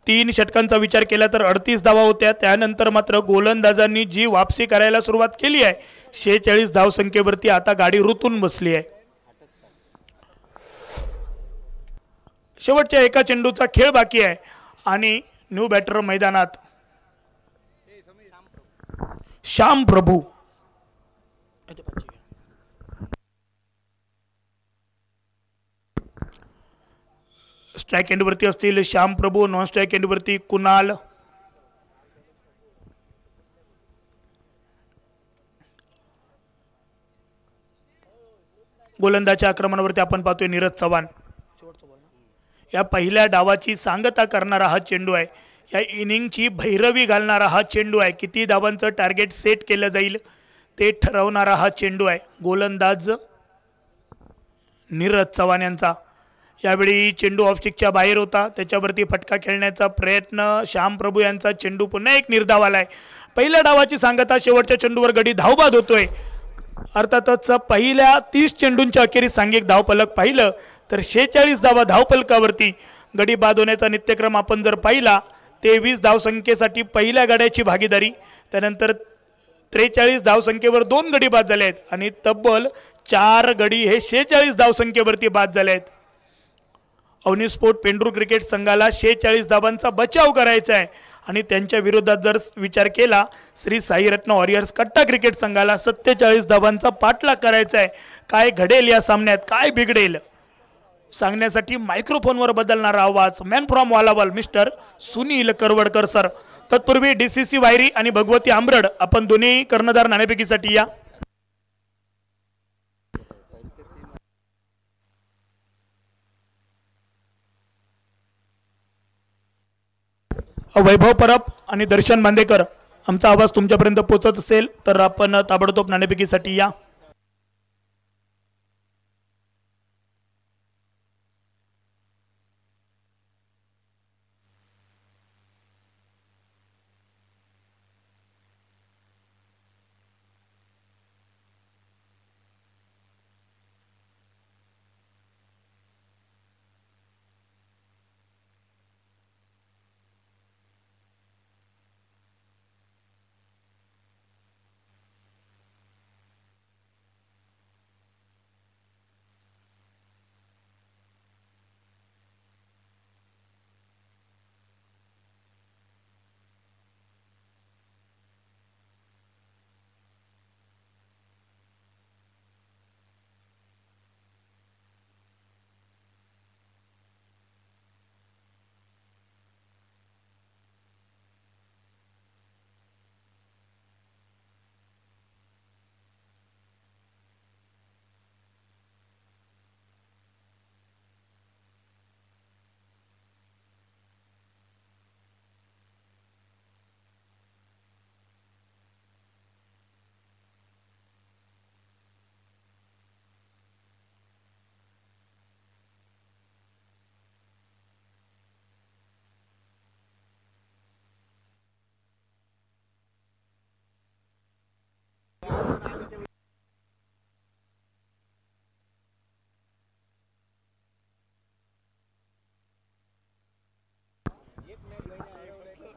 3 षटकांचा विचार केला तर 38 धावा होत्या. त्यानंतर मात्र गोलंदाजांनी जी वापसी करायला सुरुवात केली आहे 46 धावसंख्येवरती आता गाडी रुतून बसली आहे. शेवटच्या एका चेंडूचा खेळ बाकी आहे आणि न्यू बॅटर मैदानात श्याम प्रभू. स्ट्राईक एंडवरती असतील श्याम प्रभू. नॉन स्ट्राईक एंडवरती कुणाल. गोलंदाजच्या आक्रमणावरती आपण पाहतोय नीरज चव्हाण. या पहिल्या डावाची सांगता करणारा हा चेंडू आहे. या इनिंगची भैरवी घालणारा हा चेंडू आहे. किती धावांचं टार्गेट सेट केलं जाईल ते ठरवणारा हा चेंडू आहे. गोलंदाज नीरज चव्हाण यांचा. यावेळी चेंडू ऑफस्टिकच्या बाहेर होता, त्याच्यावरती फटका खेळण्याचा प्रयत्न. श्याम प्रभू यांचा चेंडू पुन्हा एक निर्धाव आलाय. पहिल्या डावाची सांगता. शेवटच्या चेंडूवर गडी धावबाद होतोय. अर्थातच पहिल्या 30 चेंडूंच्या अखेरीस सांघिक धावपलक पाहिलं तर 46 धावा धावपलकावरती. गडी बाद होण्याचा नित्यक्रम आपण जर पाहिला 23 धावसंख्येसाठी पहिल्या गड्याची भागीदारी, त्यानंतर 43 धावसंख्येवर 2 गडी बाद झाले आहेत आणि तब्बल 4 गडी हे 46 धावसंख्येवरती बाद झाले आहेत. अवनी स्पोर्ट पेंडूर क्रिकेट संघाला 46 धावांचा बचाव करायचा आहे आणि त्यांच्या विरोधात जर विचार केला श्री साईरत्न वॉरियर्स कट्टा क्रिकेट संघाला 47 धावांचा पाठलाग करायचा आहे. काय घडेल या सामन्यात, काय बिघडेल? सांगण्यासाठी मायक्रोफोनवर बदलणारा आवाज man from Valaval mister Sunil Karavadkar sir. तत्पूर्वी DCC वायरी आणि भगवती आंबरड आपण दोन्ही कर्णधार नाणेफेकीसाठी या. वैभव परब आणि दर्शन बांदेकर आमचा आवाज तुमच्यापर्यंत पोहोचत असेल तर आपण ताबडतोब नाणेफेकीसाठी या.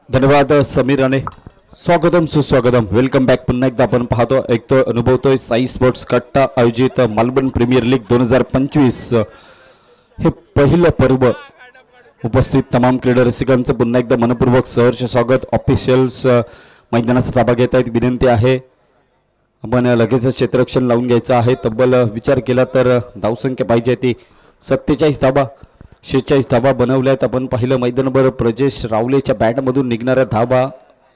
धन्यवाद समीर राणे. स्वागतम सुस्वागतम. Welcome back. पुन्हा एकदा आपण पाहतो ऐकतोय अनुभवतोय साई स्पोर्ट्स कट्टा आयोजित मालबर्न प्रीमियर लीग 2025 हे पहिलं पर्व. उपस्थित तमाम क्रीडा रसिकांचं पुन्हा एकदा मनपूर्वक सहर्ष स्वागत. ऑफिशियल्स मैदानाचा ताबा घेत आहेत. विनंती आहे आपण लगेच क्षेत्ररक्षण लावून घ्यायचं आहे. तब्बल विचार केला तर धावसंख्या पाहिजे ती 47 धावा 46 धावा बनवल्यात. आपण पाहिलं मैदानभर प्रजेश रावलेच्या बॅटमधून निघणाऱ्या धावा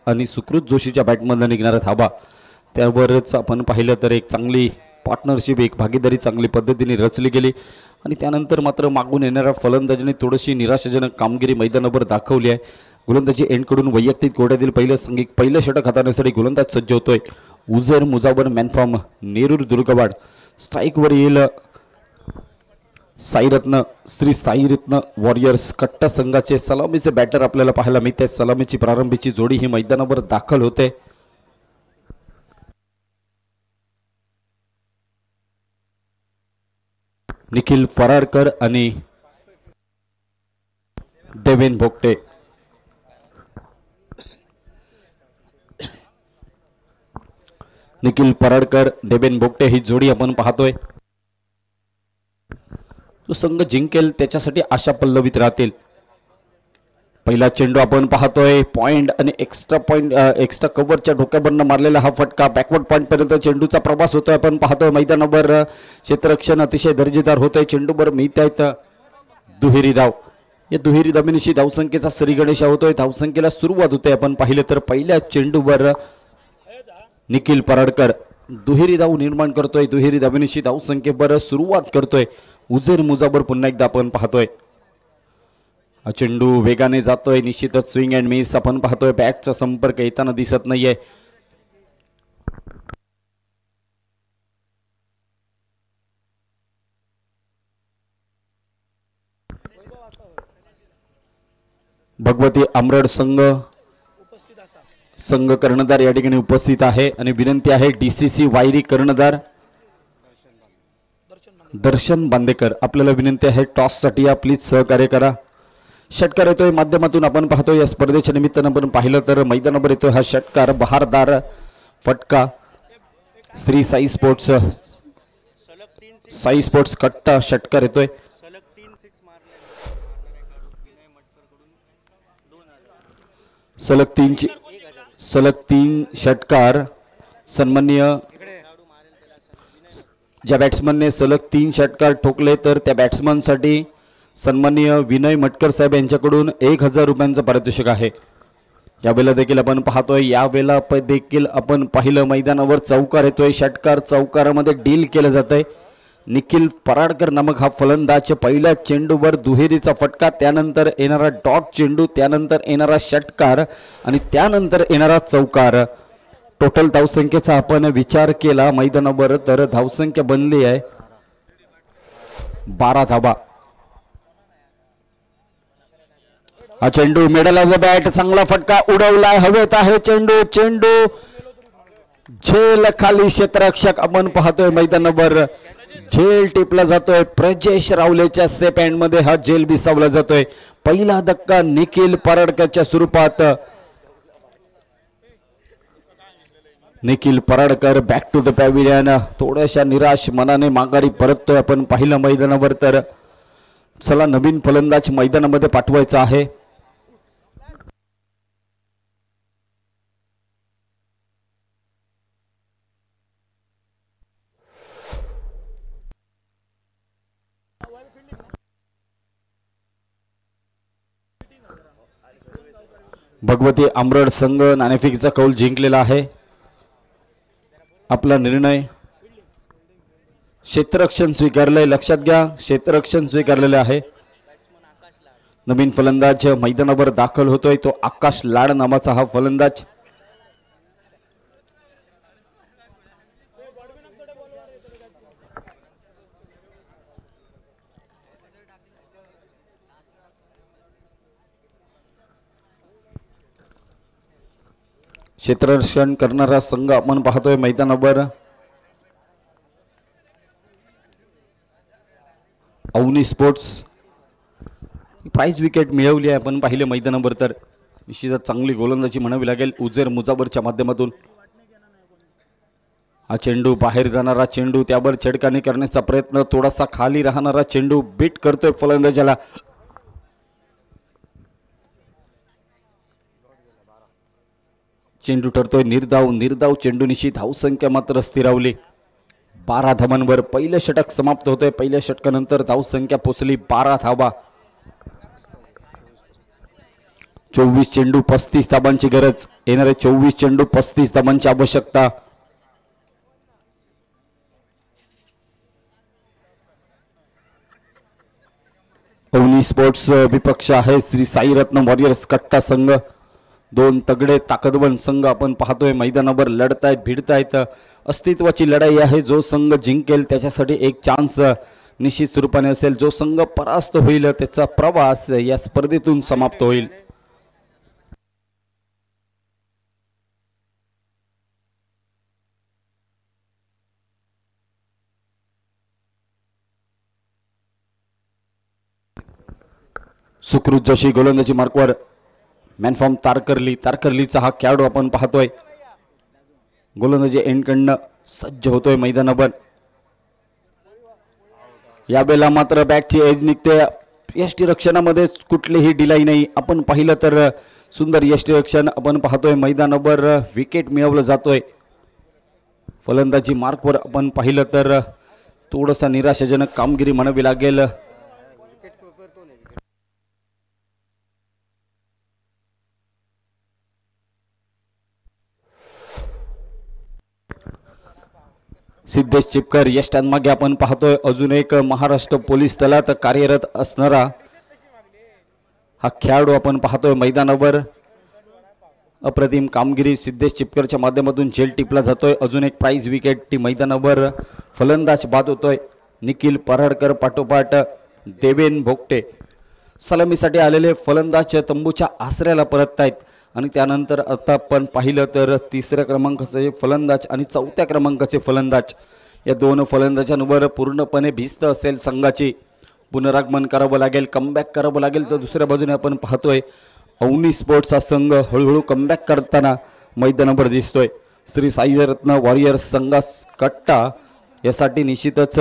आणि सुकृत जोशीच्या बॅटमधून निघणाऱ्या धावा त्यावरच आपण पाहिलं तर एक चांगली पार्टनरशिप एक भागीदारी चांगली पद्धतीने रचली गेली. आणि त्यानंतर मात्र मागून येणाऱ्या फलंदाजीने थोडीशी निराशाजनक कामगिरी मैदानावर दाखवली आहे. गोलंदाजी एंडकडून वैयक्तिक गोड्यातील पहिलं षटक हाताळण्यासाठी गोलंदाज सज्ज होतोय. उझैर मुजावर मॅन फ्रॉम नेरूर दुर्गवाड. स्ट्राईकवर येईल साईरत्न श्री साईरत्न वॉरियर्स कट्टा संघाचे सलामीचे बॅटर आपल्याला पाहायला मिळते. सलामीची प्रारंभीची जोडी ही मैदानावर दाखल होते. निखिल पराडकर आणि देवेन भोगटे. निखिल पराडकर देवेन भोगटे ही जोडी आपण पाहतोय. तो संघ जिंकेल त्याच्यासाठी आशा पल्लवित राहतील. पहिला चेंडू आपण पाहतोय. पॉइंट आणि एक्स्ट्रा कव्हरच्या डोक्यावरनं मारलेला हा फटका बॅकवर्ड पॉइंट पर्यंत चेंडूचा प्रवास होतोय. आपण पाहतोय मैदानावर क्षेत्ररक्षण अतिशय दर्जेदार होतंय. चेंडूवर मिळत आहेत दुहेरी धाव. या दुहेरी धाबीनिशी धावसंख्येचा श्रीगणेशा होतोय. धावसंख्येला सुरुवात होते. आपण पाहिलं तर पहिल्या चेंडूवर निखिल पराडकर दुहेरी धाव निर्माण करतोय. दुहेरी धाबीनिशी धावसंख्येवर सुरुवात करतोय. उझैर मुजावर पुन्हा एकदा आपण पाहतोय. हा चेंडू वेगाने जातोय. निश्चितच स्विंग अँड मिस आपण पाहतोय. बॅटचा संपर्क येताना दिसत नाहीये. भगवती आंबरड संघ कर्णधार या ठिकाणी उपस्थित आहे आणि विनंती आहे DCC वायरी कर्णधार दर्शन बांदेकर आपल्याला विनंती आहे टॉस साठी या प्लीज सहकार्य करा. षटकार येतोय माध्यमातून आपण पाहतोय. या स्पर्धेच्या निमित्तानं आपण पाहिलं तर मैदानावर येतोय हा षटकार. बहारदार फटका श्री साई स्पोर्ट्स कट्टा षटकार येतोय. सलग तीन षटकार सन्माननीय ज्या बॅट्समनने सलग 3 षटकार ठोकले तर त्या बॅट्समनसाठी सन्माननीय विनय मटकर साहेब यांच्याकडून 1000 रुपयांचं पारितोषिक आहे. यावेळेला देखील आपण पाहतोय, यावेळेला देखील आपण पाहिलं मैदानावर चौकार येतोय, षटकार चौकारामध्ये डील केलं जातंय. निखिल पराडकर नामक हा फलंदाज पहिल्या चेंडूवर दुहेरीचा फटका, त्यानंतर येणारा डॉट चेंडू, त्यानंतर येणारा षटकार आणि त्यानंतर येणारा चौकार. टोटल धावसंख्येचा आपण विचार केला मैदानावर तर धावसंख्या बनली आहे 12 धावा. हा चेंडू मिडल ऑफ द बॅट, चांगला फटका उडवलाय, हवेत आहे चेंडू, चेंडू झेल खाली क्षेत्ररक्षक आपण पाहतोय मैदानावर झेल टिपला जातोय. प्रजेश रावलेच्या सेफ हँड मध्ये हा झेल बिसावला जातोय. पहिला धक्का निखिल पराडकरच्या स्वरूपात. Nikhil Paradkar back to the pavilion, थोड्याशा निराश मनाने माघारी परततोय. आपण पाहिलं मैदानावर तर चला नवीन फलंदाज मैदानामध्ये पाठवायचा आहे. भगवती आंबरड संघ नाणेफेकीचा कौल जिंकलेला आहे. आपला निर्णय क्षेत्ररक्षण स्वीकारलंय, लक्षात घ्या क्षेत्ररक्षण स्वीकारलेले आहे. नवीन फलंदाज मैदानावर दाखल होतोय तो आकाश लाड नावाचा हा फलंदाज. क्षेत्ररक्षण करणारा संघ आपण पाहतोय मैदानावर अवनी स्पोर्ट्स. प्राइज विकेट मिळवली आहे आपण पाहिले मैदानावर तर निश्चितच चांगली गोलंदाजी म्हणावी लागेल उजेर मुजावरच्या माध्यमातून. हा चेंडू बाहेर जाणारा चेंडू, त्यावर छेडखानी करण्याचा प्रयत्न, थोडासा खाली राहणारा चेंडू बीट करतोय फलंदाजाला. चेंडू ठरतोय निर्धाव, निर्धाव चेंडूनिशी धावसंख्या मात्र स्थिरावली 12 धावांवर. पहिलं षटक समाप्त होतंय. पहिल्या षटकानंतर धावसंख्या पोचली 12 धावा. 24 चेंडू 35 धावांची गरज, येणारे 24 चेंडू 35 धावांची आवश्यकता. अवनी स्पोर्ट्स विपक्ष आहे श्री साईरत्न वॉरियर्स कट्टा संघ. दोन तगडे ताकदवन संघ आपण पाहतोय मैदानावर लढतायत, भिडतायत. अस्तित्वाची लढाई आहे. जो संघ जिंकेल त्याच्यासाठी एक चान्स निश्चित स्वरूपाने असेल. जो संघ परास्त होईल त्याचा प्रवास या स्पर्धेतून समाप्त होईल. सुकृत जोशी गोलंदाजी मार्कवर. मॅनफॉर्म तारकर्ली, तारकर्लीचा हा खेळाडू आपण पाहतोय गोलंदाजी एंडकडनं सज्ज होतोय मैदानावर. यावेळेला मात्र बॅटची एज निघते. यष्टीरक्षणामध्ये कुठलीही डिलाई नाही. आपण पाहिलं तर सुंदर यष्टीरक्षण आपण पाहतोय मैदानावर. विकेट मिळवलं जातोय. फलंदाजी मार्कवर आपण पाहिलं तर थोडंसं निराशाजनक कामगिरी म्हणावी लागेल. सिद्धेश चिपकर यष्टांमागे आपण पाहतोय अजून एक महाराष्ट्र पोलीस दलात कार्यरत असणारा हा खेळाडू आपण पाहतोय मैदानावर. अप्रतिम कामगिरी सिद्धेश चिपकरच्या माध्यमातून झेल टिपला जातोय. अजून एक प्राइज विकेट टी मैदानावर फलंदाज बाद होतोय. निखिल पराडकर पाठोपाठ देवेन भोगटे. सलामीसाठी आलेले फलंदाज तंबूच्या आसऱ्याला परततायत. आणि त्यानंतर आता आपण पाहिलं तर तिसऱ्या क्रमांकाचे फलंदाज आणि चौथ्या क्रमांकाचे फलंदाज या दोन फलंदाजांवर पूर्णपणे भिस्त असेल संघाची. पुनरागमन करावं लागेल, कमबॅक करावं लागेल. तर दुसऱ्या बाजूने आपण पाहतोय अवनी स्पोर्ट्स हा संघ हळूहळू कमबॅक करताना मैदानावर दिसतोय. श्री साईरत्न वॉरियर्स संघास कट्टा यासाठी निश्चितच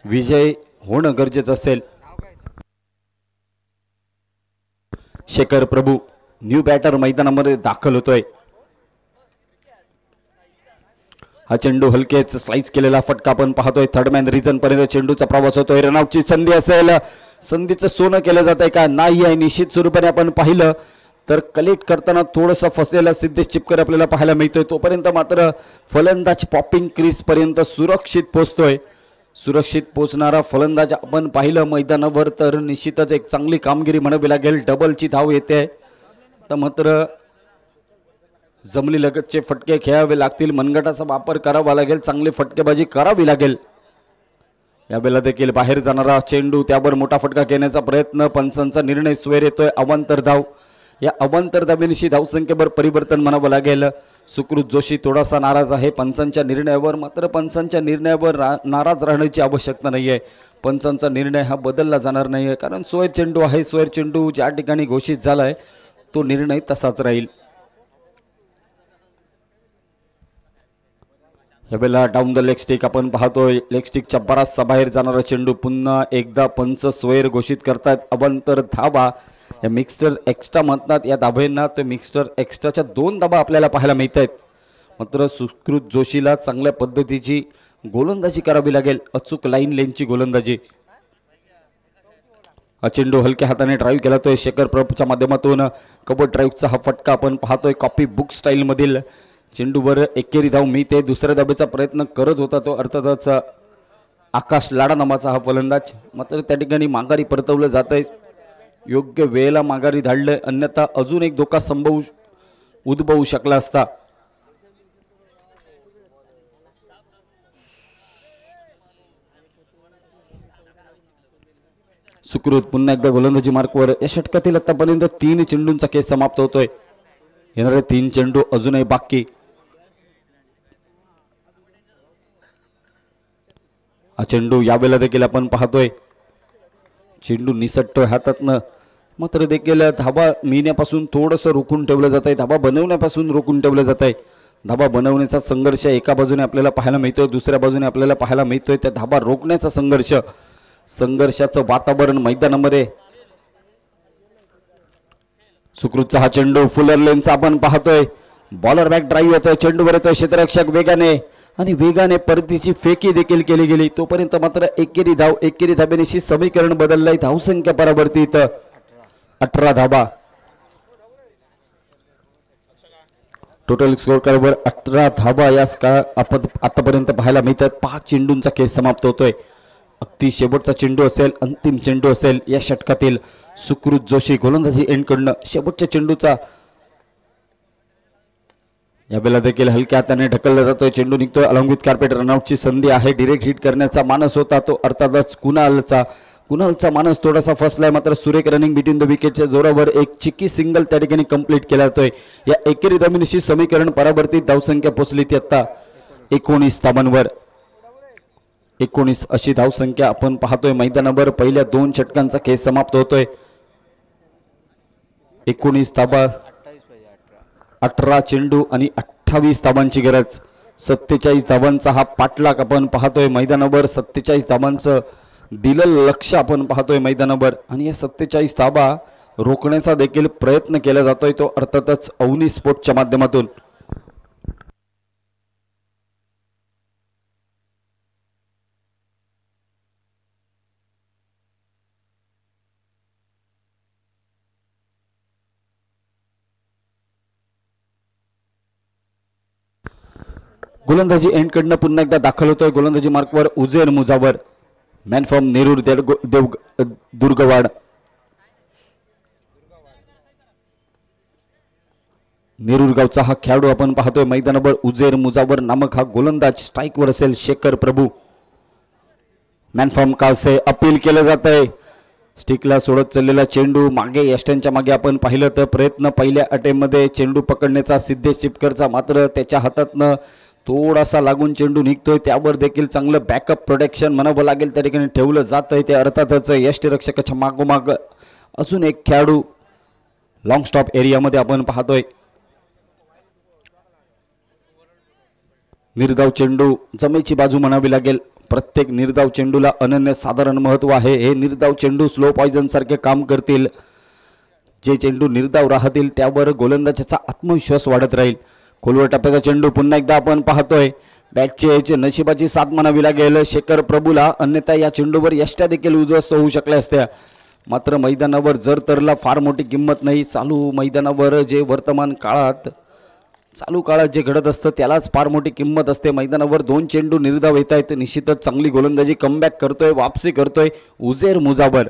विजय होणं गरजेचं असेल. शेखर प्रभू न्यू बॅटर मैदानामध्ये दाखल होतोय. हा चेंडू हलकेच स्लाइस केलेला फटका आपण पाहतोय. थर्ड मॅन रिजन पर्यंत चेंडूचा प्रवास होतोय. रनआउटची संधी असेल, संधीचं सोनं केलं जात आहे का नाही आहे. निश्चित स्वरूपाने आपण पाहिलं तर कलेक्ट करताना थोडंसं फसलेला सिद्धेश चिपकर आपल्याला पाहायला मिळतोय. तोपर्यंत मात्र फलंदाज पॉपिंग क्रीज पर्यंत सुरक्षित पोहोचतोय. सुरक्षित पोहोचणारा फलंदाज आपण पाहिलं मैदानावर तर निश्चितच एक चांगली कामगिरी म्हणावी लागेल. डबलची धाव येते तर मात्र जमली लगतचे फटके खेळावे लागतील. मनगटाचा वापर करावा लागेल. चांगली फटकेबाजी करावी लागेल. यावेळेला देखील बाहेर जाणारा चेंडू, त्यावर मोठा फटका घेण्याचा प्रयत्न. पंचांचा निर्णय स्वेर येतोय. अवांतर धाव. या अवांतर धावेनिशी धावसंख्येवर परिवर्तन म्हणावं लागेल. सुकृत जोशी थोडासा नाराज आहे पंचांच्या निर्णयावर. मात्र पंचांच्या निर्णयावर नाराज राहण्याची आवश्यकता नाही आहे. पंचांचा निर्णय हा बदलला जाणार नाही आहे, कारण स्वेर चेंडू आहे. स्वेर चेंडू ज्या ठिकाणी घोषित झाला आहे तो निर्णय तसाच राहील. यावेळेला डाऊन द लेग स्टिक आपण पाहतोय. लेग स्टिकच्या बराचसा बाहेर जाणारा चेंडू पुन्हा एकदा पंच स्वेर घोषित करतात. अवांतर धावा. या मिक्स्टर एक्स्ट्रा म्हणतात या धाब्यांना. तर मिक्स्टर एक्स्ट्राच्या 2 धाबा आपल्याला पाहायला मिळत आहेत. मात्र सुकृत जोशीला चांगल्या पद्धतीची गोलंदाजी करावी लागेल. अचूक लाईन लेनची गोलंदाजी. हा चेंडू हलक्या हाताने ड्राईव्ह केला तो शेखर प्रभूच्या माध्यमातून. कबड ड्राईव्हचा हा फटका आपण पाहतोय. कॉपी बुक स्टाईल मधील चेंडूवर एकेरी धाव मिळते. दुसऱ्या धाब्याचा प्रयत्न करत होता तो अर्थातच आकाश लाडा नावाचा हा फलंदाज. मात्र त्या ठिकाणी माघारी परतवलं जात आहे. योग्य वेळेला माघारी धाडलं, अन्यथा अजून एक धोका उद्भवू शकला असता. सुकृत पुन्हा एकदा गोलंदाजी मार्कवर. या षटकातील आतापर्यंत 3 चेंडूंचा खेळ समाप्त होतोय. येणारे 3 चेंडू अजूनही बाकी. हा चेंडू यावेळेला देखील आपण पाहतोय चेंडू निसटतोय हातातनं. मात्र देखील धाबा मिळण्यापासून थोडंसं रोखून ठेवलं जात आहे. धाबा बनवण्यापासून रोखून ठेवलं जात आहे. धाबा बनवण्याचा संघर्ष एका बाजूने आपल्याला पाहायला मिळतोय, दुसऱ्या बाजूने आपल्याला पाहायला मिळतोय त्या धाबा रोखण्याचा संघर्ष. संघर्षाचं वातावरण मैदानामध्ये. सुकृतचा हा चेंडू फुलर लेनचा आपण पाहतोय. बॉलर बॅक ड्राईव्ह होतोय. चेंडूवर येतोय क्षेत्ररक्षक वेगाने आणि वेगाने परतीची फेकी देखील केली गेली. तोपर्यंत मात्र एकेरी धाव. एकेरी धाब्यानिशी समीकरण बदललंय. धावसंख्या परावर्तित 18 धाबा. टोटल स्कोर कार्डवर 18 धाबा या आतापर्यंत पाहायला मिळतात. 5 चेंडूंचा खेळ समाप्त होतोय. अगदी शेवटचा चेंडू असेल, अंतिम चेंडू असेल या षटकातील. सुकृत जोशी गोलंदाजी एंड कडनं शेवटच्या चेंडूचा यावेळेला देखील हलक्या हाताने ढकलला जातोय. चेंडू निघतोय अलॉंग विथ कार्पेट. रनआउटची संधी आहे. डिरेक्ट हिट करण्याचा मानस होता तो अर्थातच कुणालचा मानस थोडासा फसलाय. मात्र सुरेख रनिंग बिटवीन द विकेटच्या जोरावर एक चिकी सिंगल त्या ठिकाणी कंप्लीट केला जातोय. या एकेरी धावेनिशी समीकरण परावर्तित. धावसंख्या पोचली ती आता 19 धाबांवर. 19 अशी धावसंख्या आपण पाहतोय मैदानावर. पहिल्या 2 षटकांचा खेळ समाप्त होतोय. 19 धाबा, 18 चेंडू आणि 28 धाबांची गरज. 47 धाबांचा हा पाठलाग आपण पाहतोय मैदानावर. 47 धाबांचं दिलेलं लक्ष आपण पाहतोय मैदानावर. आणि या 47 धाबा रोखण्याचा देखील प्रयत्न केला जातोय तो अर्थातच अवनी स्पोर्ट्सच्या माध्यमातून. गोलंदाजी एंड कडनं पुन्हा एकदा दाखल होतोय. गोलंदाजी मार्कवर उजेर मुजावर. Man from Nerur Durgawad. नेरूर गावचा हा खेळाडू आपण पाहतोय मैदानावर. उजेर मुजावर नामक हा गोलंदाज. स्ट्राईकवर असेल शेखर प्रभू. मॅन फ्रॉम कासे अपील केलं जात आहे. स्टिकला सोडत चाललेला चेंडू मागे यष्ट्यांच्या मागे आपण पाहिलं तर प्रयत्न पहिल्या अटेम्पमध्ये चेंडू पकडण्याचा सिद्धेश चिपकरचा. मात्र त्याच्या हातातनं थोडासा लागून चेंडू निघतोय. त्यावर देखील चांगलं बॅकअप प्रोटेक्शन म्हणावं लागेल त्या ठिकाणी ठेवलं जात आहे. ते अर्थातच यष्टीरक्षकाच्या मागोमाग अजून एक खेळाडू लॉंग स्टॉप एरियामध्ये आपण पाहतोय. निर्धाव चेंडू जमेची बाजू म्हणावी लागेल. प्रत्येक निर्धाव चेंडूला अनन्यसाधारण महत्व आहे. हे निर्धाव चेंडू स्लो पॉइझन सारखे काम करतील. जे चेंडू निर्धाव राहतील त्यावर गोलंदाजाचा आत्मविश्वास वाढत राहील. खोलवर टप्प्याचा चेंडू पुन्हा एकदा आपण पाहतोय. बॅटची यायची नशिबाची साथ म्हणावी लागेल शेखर प्रभूला, अन्यथा या चेंडूवर यष्ट्या देखील उद्ध्वस्त होऊ शकल्या असत्या. मात्र मैदानावर जर तरला फार मोठी किंमत नाही. चालू मैदानावर जे वर्तमान काळात चालू काळात जे घडत असतं त्यालाच फार मोठी किंमत असते. मैदानावर 2 चेंडू निर्धाव येत आहेत. निश्चितच चांगली गोलंदाजी कमबॅक करतोय, वापसी करतोय उजेर मुजावर.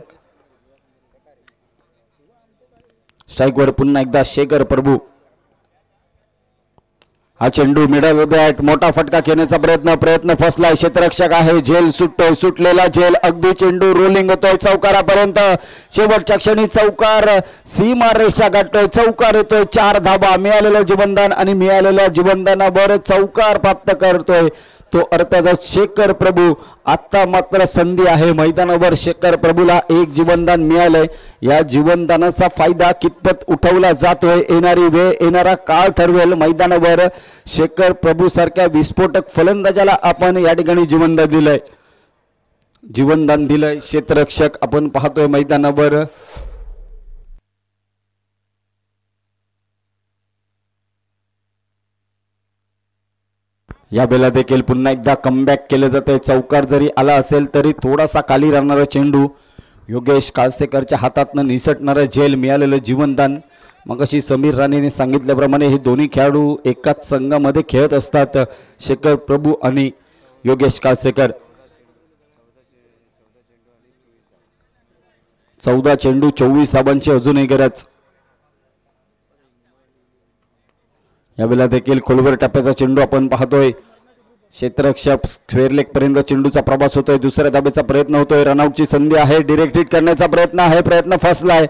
स्ट्राईकवर पुन्हा एकदा शेखर प्रभू. हा चेंडू मिडल बॅट, मोठा फटका खेळण्याचा प्रयत्न फसलाय. क्षेत्ररक्षक आहे, झेल सुटतोय, सुटलेला झेल, अगदी चेंडू रोलिंग होतोय चौकारापर्यंत. शेवटच्या क्षणी चौकार सीमा रेषा गाठतोय, चौकार येतोय. 4 धाबा मिळालेलं जीवनदान आणि मिळालेल्या जीवनदानावर चौकार प्राप्त करतोय तो अर्थातच शेखर प्रभू. आता मात्र संधी आहे मैदानावर. शेखर प्रभूला 1 जीवनदान मिळालंय. या जीवनदानाचा फायदा कितपत उठवला जातोय येणारी वेळ, येणारा काळ ठरवेल. मैदानावर शेखर प्रभू सारख्या विस्फोटक फलंदाजाला आपण या ठिकाणी जीवनदान दिलंय. क्षेत्ररक्षक आपण पाहतोय मैदानावर. या वेळेला देखील पुन्हा एकदा कमबॅक केलं जाते. चौकार जरी आला असेल तरी थोडासा खाली राहणारा चेंडू, योगेश काळसेकरच्या हातातनं निसटणारं झेल, मिळालेलं जीवनदान. मगाशी समीर राणेने सांगितल्याप्रमाणे हे दोन्ही खेळाडू एकाच संघामध्ये खेळत असतात, शेखर प्रभू आणि योगेश काळसेकर. 14 चेंडू 24 धाबांची अजूनही गरज. यावेळेला देखील खोलवर टप्प्याचा चेंडू आपण पाहतोय. क्षेत्ररक्षक स्क्वेअर लेग पर्यंत चेंडूचा प्रवास होतोय. दुसऱ्या धाबेचा प्रयत्न होतोय. रनआउटची संधी आहे. डिरेक्ट हिट करण्याचा प्रयत्न आहे. प्रयत्न फसलाय.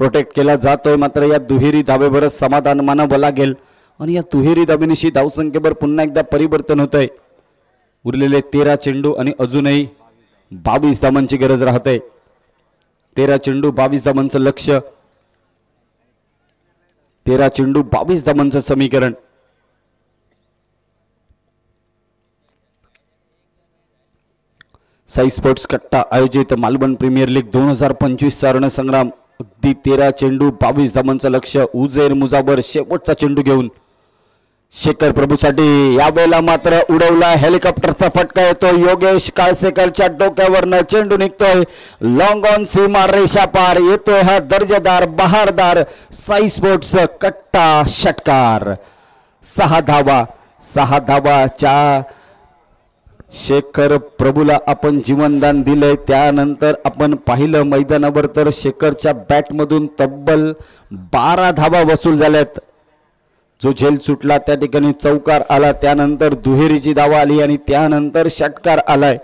प्रोटेक्ट केला जातोय. मात्र या दुहेरी धाबेवरच समाधान मानावं लागेल आणि या दुहेरी धाबेनिशी धावसंख्येवर पुन्हा एकदा परिवर्तन होतंय. उरलेले 13 चेंडू आणि अजूनही 22 धाबांची गरज राहते. 13 चेंडू 22 धाबांचं लक्ष. 13 चेंडू 22 धाबांचं समीकरण. साई स्पोर्ट्स कट्टा आयोजित मालवण प्रीमियर लीग 2025 चा रणसंग्राम. अगदी 13 चेंडू 22 धाबांचं लक्ष. उजेर मुजावर शेवटचा चेंडू घेऊन शेखर प्रभूसाठी. यावेळेला मात्र उडवला हेलिकॉप्टरचा फटका येतो. योगेश काळसेकरच्या डोक्यावरनं चेंडू निघतोय. लॉंग ऑन सीमा रेषा पार येतोय हा दर्जेदार बहारदार साई स्पोर्ट्स कट्टा षटकार. 6 धावाच्या शेखर प्रभूला आपण जीवनदान दिलंय. त्यानंतर आपण पाहिलं मैदानावर तर शेखरच्या बॅटमधून तब्बल 12 धावा वसूल झाल्यात. जो झेल सुटला त्या ठिकाणी चौकार आला, त्यानंतर दुहेरीची धावा आली आणि त्यानंतर षटकार आलाय.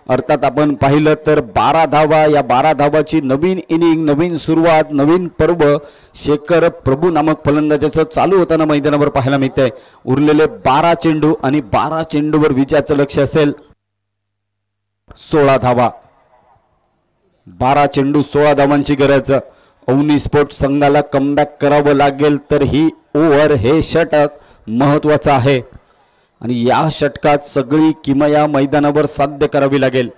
अर्थात आपण पाहिलं तर 12 धावा. या 12 धावाची नवीन इनिंग, नवीन सुरुवात, नवीन पर्व शेखर प्रभू नामक फलंदाजाचं चालू होताना मैदानावर पाहायला मिळतंय. उरलेले 12 चेंडू आणि 12 चेंडूवर विजयाचं लक्ष असेल. 16 धावा. 12 चेंडू 16 धावांची गरज. अवनी स्पोर्ट्स संघाला कमबॅक करावं लागेल तर ही ओव्हर, हे षटक महत्वाचं आहे आणि या षटकात सगळी किमया मैदानावर साध्य करावी लागेल.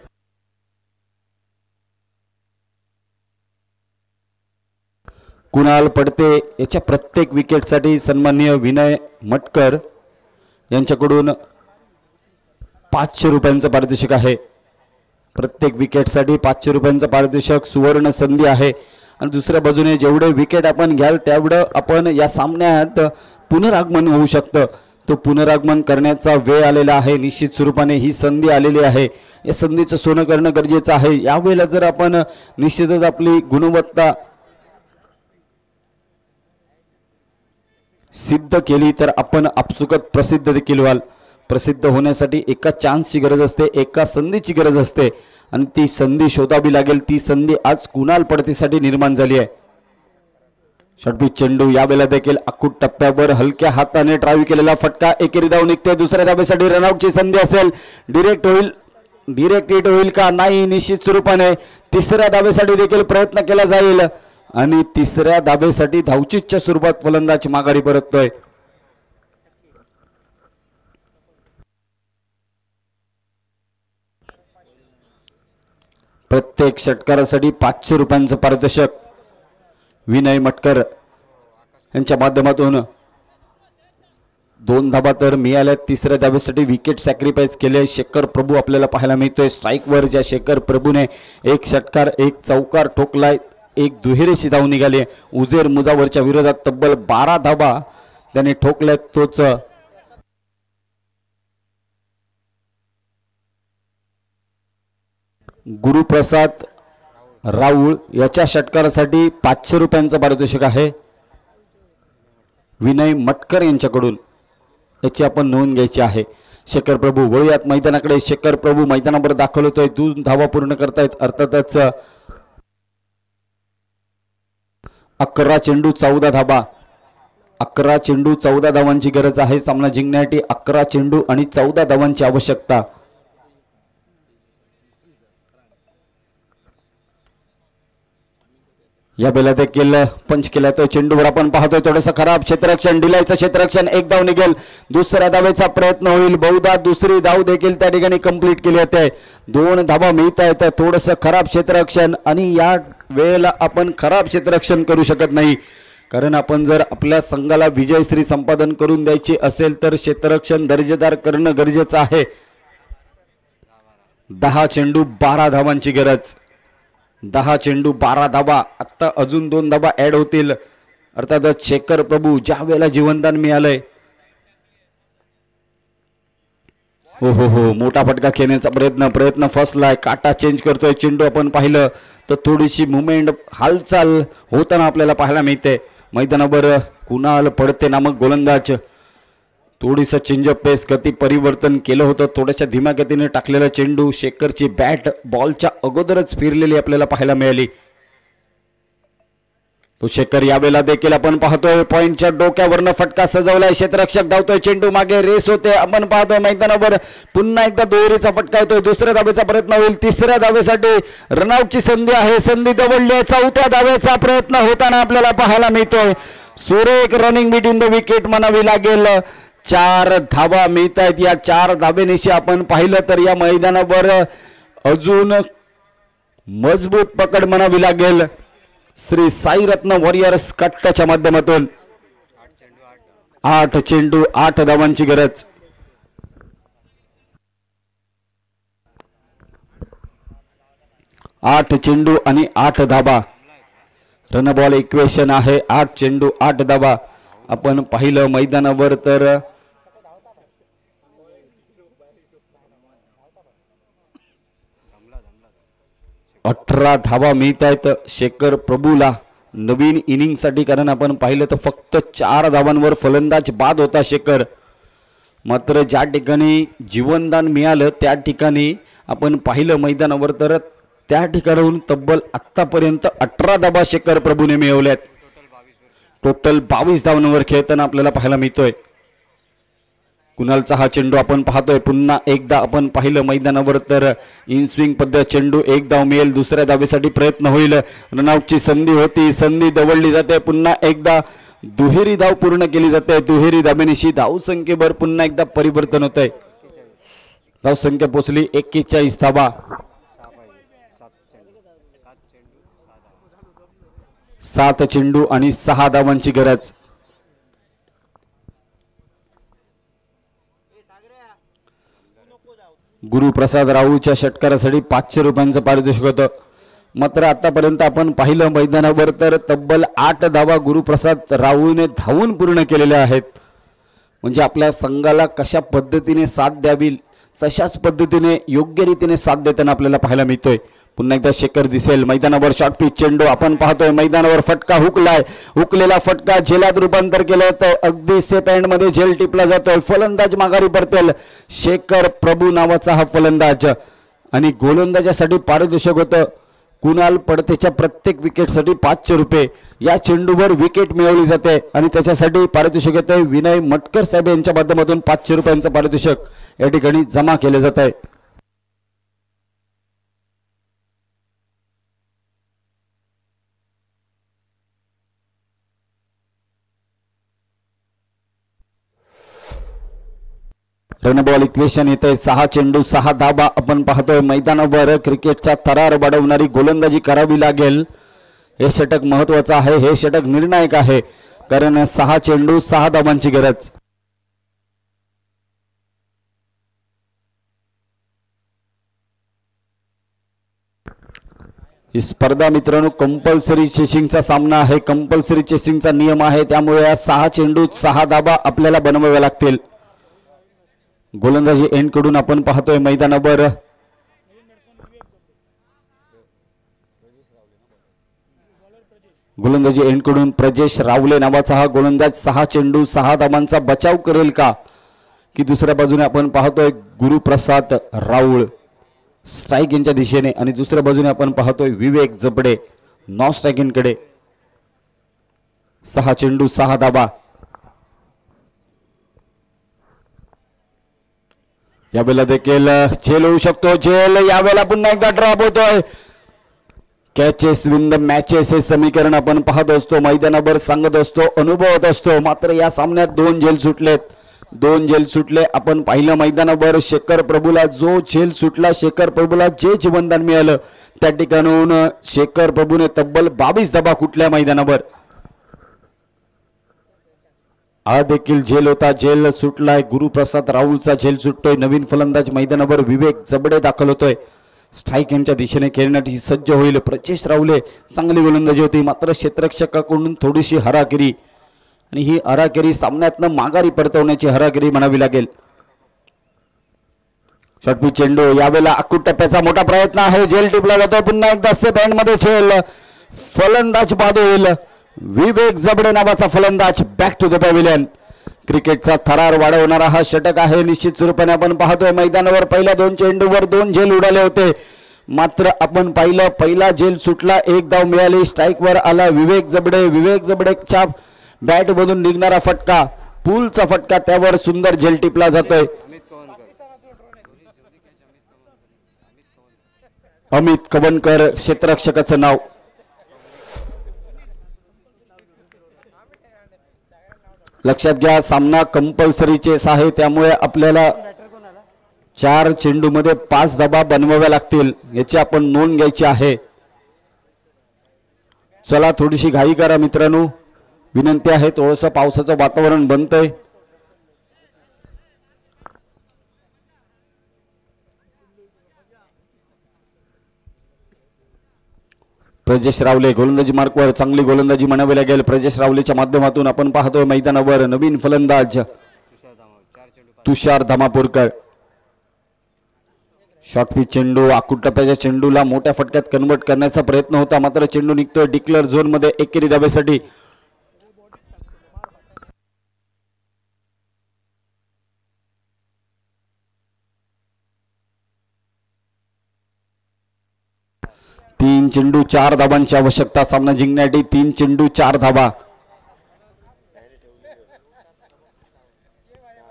कुणाल पडते याच्या प्रत्येक विकेटसाठी सन्माननीय विनय मटकर यांच्याकडून 500 रुपयांचं पारितोषिक आहे. प्रत्येक विकेटसाठी 500 रुपयांचं पारितोषिक. सुवर्ण संधी आहे आणि दुसऱ्या बाजूने जेवढे विकेट आपण घ्याल तेवढं आपण या सामन्यात पुनरागमन होऊ शकतं. तो पुनरागमन करण्याचा वेळ आलेला आहे. निश्चित स्वरूपाने ही संधी आलेली आहे. या संधीचं सोनं करणं गरजेचं आहे. यावेळेला जर आपण निश्चितच आपली गुणवत्ता सिद्ध केली तर आपण आपसुकत प्रसिद्ध देखील व्हाल. प्रसिद्ध होण्यासाठी एका चान्सची गरज असते, एका संधीची गरज असते आणि ती संधी शोधावी लागेल. ती संधी आज कुणाल पडतीसाठी निर्माण झाली आहे. षटपीच चेंडू. यावेळेला देखील अकूट टप्प्यावर हलक्या हाताने ड्राईव्ह केलेला फटका. एकेरी धाव निघते. दुसऱ्या धावेसाठी रनआउटची संधी असेल. डिरेक्ट हिट होईल का? नाही. निश्चित स्वरूपाने तिसऱ्या धावेसाठी देखील प्रयत्न केला जाईल आणि तिसऱ्या धावेसाठी धावचीच्या स्वरूपात फलंदाज माघारी परततोय. प्रत्येक षटकारासाठी 500 रुपयांचं पारितोषिक विनय मटकर यांच्या माध्यमातून 2 धाबा तर मिळाल्या. तिसऱ्या धाब्यासाठी विकेट सॅक्रिफाईस केले शेखर प्रभू आपल्याला पाहायला मिळतोय. स्ट्राईकवर ज्या शेखर प्रभूने एक षटकार एक चौकार ठोकलाय, एक दुहेरीची धाव निघाली. उजेर मुजावरच्या विरोधात तब्बल 12 धाबा त्याने ठोकल्यात. तोच गुरुप्रसाद राऊळ याच्या षटकारासाठी 500 रुपयांचं पारितोषिक आहे विनय मटकर यांच्याकडून, याची आपण नोंद घ्यायची आहे. शेखर प्रभू वळूयात मैदानाकडे. शेखर प्रभू मैदानावर दाखल होतोय. 2 धावा पूर्ण करतायत. अर्थातच 11 चेंडू 14 धाबा. 11 चेंडू 14 धावांची गरज आहे सामना जिंकण्यासाठी. 11 चेंडू आणि 14 धावांची आवश्यकता. या बेला देखील पंच केला तो चेंडूवर आपण पाहतोय थोडंसं खराब क्षेत्ररक्षण. डिलायचं क्षेत्ररक्षण. एक धाव निघेल. दुसऱ्या धावेचा प्रयत्न होईल. बहुधा दुसरी धाव देखील त्या ठिकाणी कंप्लीट केली होते. 2 धावा मिळत आहेत. थोडंसं खराब क्षेत्ररक्षण आणि या वेळेला आपण खराब क्षेत्ररक्षण करू शकत नाही, कारण आपण जर आपल्या संघाला विजयश्री संपादन करून द्यायची असेल तर क्षेत्ररक्षण दर्जेदार करणं गरजेचं आहे. 10 चेंडू 12 धावांची गरज. 10 चेंडू 12 धावा. आता अजून 2 धावा ऍड होतील. अर्थातच शेखर प्रभू ज्या वेळेला जीवनदान मिळालंय, हो मोठा फटका खेळण्याचा प्रयत्न फसलाय. काटा चेंज करतोय चेंडू. आपण पाहिलं तर थोडीशी मुवमेंट हालचाल होताना आपल्याला पाहायला मिळते. मैदानावर कुणाल पडते नामक गोलंदाज थोडीसं चेंज ऑफ पेस गती परिवर्तन केलं होतं. थोड्याशा धीम्या गतीने टाकलेला चेंडू शेखरची बॅट बॉलच्या अगोदरच फिरलेली आपल्याला पाहायला मिळाली. तो शेखर यावेळेला देखील आपण पाहतोय पॉइंटच्या डोक्यावरनं फटका सजवलाय. क्षेत्ररक्षक धावतोय. चेंडू मागे रेस होते. आपण पाहतोय मैदानावर पुन्हा एकदा दुहेरीचा फटका येतोय. दुसऱ्या धावेचा प्रयत्न होईल. तिसऱ्या धावेसाठी रनआउटची संधी आहे. संधी दवडली. चौथ्या धावेचा प्रयत्न होताना आपल्याला पाहायला मिळतोय. सुरेख रनिंग बिटवीन द विकेट म्हणावी लागेल. 4 धावा मिळत आहेत. या 4 धावेनिशी आपण पाहिलं तर या मैदानावर अजून मजबूत पकड म्हणावी लागेल श्री साईरत्न वॉरियर्स कट्ट्याच्या माध्यमातून. 8 चेंडू 8 धावांची गरज. आठ चेंडू आणि 8 धाबा. रन बॉल इक्वेशन आहे 8 चेंडू 8 धाबा. आपण पाहिलं मैदानावर तर 18 धावा मिळत आहेत शेखर प्रभूला नवीन इनिंग साठी, कारण आपण पाहिलं तर फक्त 4 धावांवर फलंदाज बाद होता शेखर. मात्र ज्या ठिकाणी जीवनदान मिळालं त्या ठिकाणी आपण पाहिलं मैदानावर तर त्या ठिकाणाहून तब्बल आतापर्यंत 18 धावा शेखर प्रभूने मिळवल्यात. टोटल 22 धावांवर खेळताना आपल्याला पाहायला मिळतोय. कुणालचा हा चेंडू आपण पाहतोय. पुन्हा एकदा आपण पाहिलं मैदानावर तर इन स्विंग पद्धत चेंडू. 1 धाव मिळेल. दुसऱ्या धावेसाठी प्रयत्न होईल. रनआउटची संधी होती. संधी दवडली जाते. पुन्हा एकदा दुहेरी धाव पूर्ण केली जाते. दुहेरी धावेनिशी धावसंख्येवर पुन्हा एकदा परिवर्तन होत आहे. धावसंख्या पोचली 41 धावा. 7 चेंडू आणि 6 धावांची गरज. गुरुप्रसाद राऊच्या षटकारासाठी 500 रुपयांचं पारितोषिक होतं. मात्र आतापर्यंत आपण पाहिलं मैदानावर तर तब्बल 8 धावा गुरुप्रसाद राऊने धावून पूर्ण केलेल्या आहेत. म्हणजे आपल्या संघाला कशा पद्धतीने साथ द्यावी तशाच पद्धतीने योग्य रीतीने साथ देताना आपल्याला पाहायला मिळतोय. पुन्हा एकदा शेखर दिसेल मैदानावर. शॉर्ट पिच चेंडू आपण पाहतोय. मैदानावर फटका हुकलाय. हुकलेला फटका झेलात रूपांतर केलं होतं. अगदी सेकंड मध्ये झेल टिपला जातोय. फलंदाज माघारी पडतील. शेखर प्रभू नावाचा हा फलंदाज. आणि गोलंदाजासाठी पारितोषिक होतं कुणाल पडतेच्या प्रत्येक विकेटसाठी 500 रुपये. या चेंडूवर विकेट मिळवली जाते आणि त्याच्यासाठी पारितोषिक येते विनय मटकर साहेब यांच्या माध्यमातून 500 रुपयांचं पारितोषिक या ठिकाणी जमा केले जात आहे. रन बॉल इक्वेशन येते 6 चेंडू 6 धाबा. आपण पाहतोय मैदानावर क्रिकेटचा थरार वाढवणारी गोलंदाजी करावी लागेल. हे षटक महत्वाचं आहे. हे षटक निर्णायक आहे कारण 6 चेंडू 6 धाबांची गरज. ही स्पर्धा मित्रांनो कंपल्सरी चेसिंगचा सामना आहे. कंपल्सरी चेसिंगचा नियम आहे, त्यामुळे या 6 चेंडूत 6 धाबा आपल्याला बनवाव्या लागतील. गोलंदाजी एंड कडून आपण पाहतोय मैदानावर गोलंदाजी एंड कडून प्रजेश रावले नावाचा हा गोलंदाज 6 चेंडू 6 धाबांचा बचाव करेल का, की दुसऱ्या बाजूने आपण पाहतोय गुरुप्रसाद राऊळ स्ट्राइक यांच्या दिशेने आणि दुसऱ्या बाजूने आपण पाहतोय विवेक जबडे नॉन स्ट्राइकिंगकडे. 6 चेंडू 6 धाबा. यावेळेला देखील झेल होऊ शकतो. झेल यावेळेला पुन्हा एकदा ड्रॉप होतोय. कॅचेस विन द मॅचेस हे समीकरण आपण पाहत असतो, मैदानावर सांगत असतो, अनुभवत असतो. मात्र या सामन्यात 2 झेल सुटलेत. 2 झेल सुटले. आपण पाहिलं मैदानावर शेखर प्रभूला जो झेल सुटला, शेखर प्रभूला जे जीवनदान मिळालं, त्या ठिकाणून शेखर प्रभूने तब्बल 22 धाबा कुठल्या मैदानावर. हा देखील झेल होता, झेल सुटलाय. गुरुप्रसाद राहुलचा झेल सुटतोय. नवीन फलंदाज मैदानावर विवेक जबडे दाखल होतोय. स्ट्राइक यांच्या दिशेने खेळण्यासाठी सज्ज होईल. प्रजेश रावले चांगली गोलंदाजी होती, मात्र क्षेत्ररक्षकाकडून थोडीशी हरागिरी, आणि ही हरागिरी सामन्यातनं माघारी परतवण्याची हरागिरी म्हणावी लागेल. शॉर्टपिच चेंडू यावेळेला आखूट टप्प्याचा मोठा प्रयत्न आहे. झेल टिपला जातो. पुन्हा एकदा स्टेप हँड मध्ये झेल. फलंदाज बाद होईल. विवेक जबडे नावाचा फलंदाज बॅक टू द पॅव्हिलियन. क्रिकेटचा थरार वाढवणारा हा षटक आहे. निश्चित स्वरूपाने आपण पाहतोय मैदानावर पहिल्या 2 चेंडूवर 2 झेल उडाले होते, मात्र आपण पाहिलं पहिला झेल सुटला, 1 धाव मिळाली. स्ट्राइकवर आला विवेक जबडे. विवेक जबडेच्या बॅट मधून निघणारा फटका, पूलचा फटका, त्यावर सुंदर झेल टिपला जातोय. अमित कवनकर क्षेत्ररक्षकाचं नाव. लक्षात घ्या सामना कंपल्सरी चेस आहे, त्यामुळे आपल्याला 4 चेंडूमध्ये 5 धाबा बनवाव्या लागतील, याची आपण नोंद घ्यायची आहे. चला थोडीशी घाई करा मित्रांनो, विनंती आहे. थोडंसं पावसाचं वातावरण बनतंय. प्रजेश रावले गोलंदाजी मार्कवर चांगली गोलंदाजी म्हणावी लागेल. प्रजेश रावलेच्या माध्यमातून आपण पाहतोय मैदानावर नवीन फलंदाज तुषार धामापूरकर. शॉर्टपिच चेंडू आखूट टप्प्याच्या चेंडूला मोठ्या फटक्यात कन्वर्ट करण्याचा प्रयत्न होता, मात्र चेंडू निघतोय डिक्लेअर झोन मध्ये एकेरी धाब्यासाठी. तीन चेंडू 4 धाबांची आवश्यकता सामना जिंकण्यासाठी. 3 चेंडू 4 धाबा.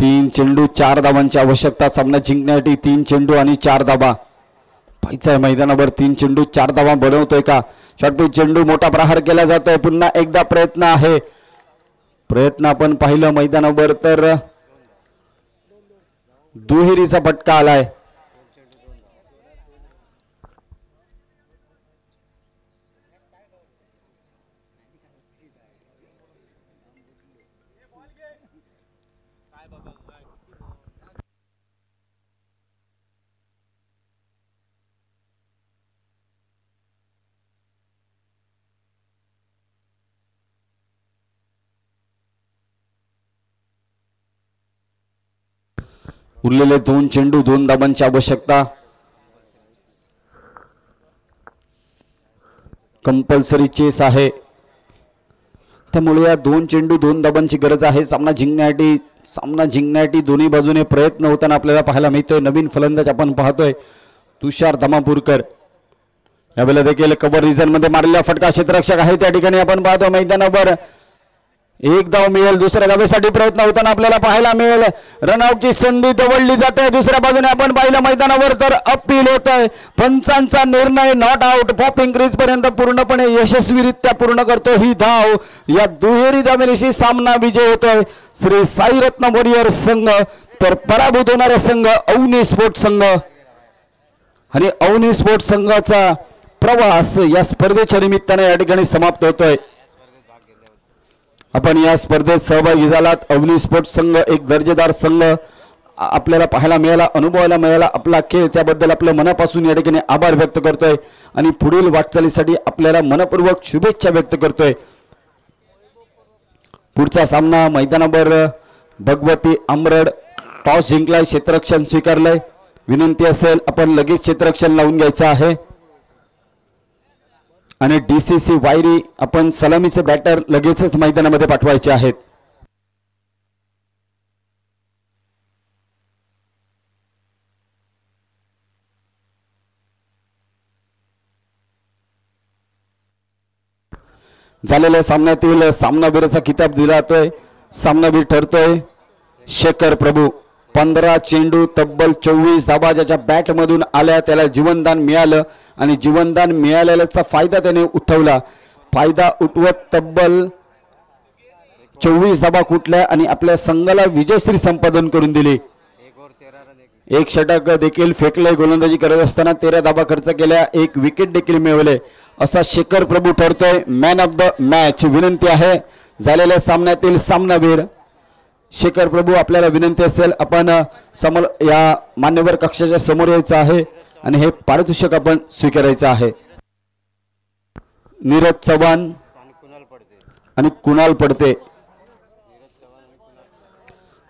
3 चेंडू 4 धाबांची आवश्यकता सामना जिंकण्यासाठी. 3 चेंडू आणि 4 धाबा. पाहायचं आहे मैदानावर 3 चेंडू 4 धाबा बनवतोय का. शॉर्टपिच चेंडू मोठा प्रहार केला जातोय. पुन्हा एकदा प्रयत्न आहे. प्रयत्न आपण पाहिलं मैदानावर तर दुहेरीचा फटका आलाय. उरलेले 2 चेंडू 2 धाबांची आवश्यकता. कंपल्सरी चेस आहे, त्यामुळे या 2 चेंडू 2 धाबांची गरज आहे सामना जिंकण्यासाठी. दोन्ही बाजूने प्रयत्न होताना आपल्याला पाहायला मिळतोय. नवीन फलंदाज आपण पाहतोय तुषार धामापूरकर. यावेळेला देखील कव्हर रिझन मध्ये मारलेला फटका क्षेत्ररक्षक आहे त्या ठिकाणी आपण पाहतो मैदानावर. 1 धाव मिळेल. दुसऱ्या धावेसाठी प्रयत्न होताना आपल्याला पाहायला मिळेल. रनआउटची संधी दवडली जाते. दुसऱ्या बाजूने आपण पाहिलं मैदानावर तर अपील होत आहे. पंचांचा निर्णय नॉट आउट. पॉपिंग क्रीज पर्यंत पूर्णपणे यशस्वीरित्या पूर्ण करतो ही धाव. या दुहेरी धावेनिशी सामना विजय होतोय श्री साईरत्न वॉरियर संघ, तर पराभूत होणारा संघ अवनी स्पोर्ट्स संघ. आणि अवनी स्पोर्ट्स संघाचा प्रवास या स्पर्धेच्या निमित्ताने या ठिकाणी समाप्त होतोय. आपण या स्पर्धेत सहभागी झालात. अवनी स्पोर्ट्स संघ एक दर्जेदार संघ आपल्याला पाहायला मिळाला, अनुभवायला मिळाला आपला खेळ, त्याबद्दल आपलं मनापासून या ठिकाणी आभार व्यक्त करतोय आणि पुढील वाटचालीसाठी आपल्याला मनपूर्वक शुभेच्छा व्यक्त करतोय. पुढचा सामना मैदानावर भगवती आंबरड टॉस जिंकलाय, क्षेत्ररक्षण स्वीकारलंय. विनंती असेल आपण लगेच क्षेत्ररक्षण लावून घ्यायचं आहे आणि DCC वायरी आपण सलामीचे बॅटर लगेचच मैदानामध्ये पाठवायचे आहेत. झालेल्या सामन्यातील सामनावीराचा किताब दिला जातोय. सामनावीर ठरतोय शेखर प्रभू. 15 चेंडू तब्बल 24 धाबा ज्याच्या बॅट मधून आल्या त्याला जीवनदान मिळालं आणि जीवनदान मिळालेल्याचा फायदा त्याने उठवला. फायदा उठवत तब्बल 24 धाबा कुठल्या आणि आपल्या संघाला विजयश्री संपादन करून दिली. एक षटक देखील फेकले. गोलंदाजी करत असताना 13 धाबा खर्च केल्या, एक विकेट देखील मिळवले. असा शेखर प्रभू ठरतोय मॅन ऑफ द मॅच. विनंती आहे झालेल्या सामन्यातील सामनावीर शेखर प्रभू, आपल्याला विनंती असेल आपण या मान्यवर कक्षाच्या समोर यायचं आहे आणि हे पारितोषिक आपण स्वीकारायचं आहे. नीरज चव्हाण आणि कुणाल पडते.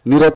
नीरज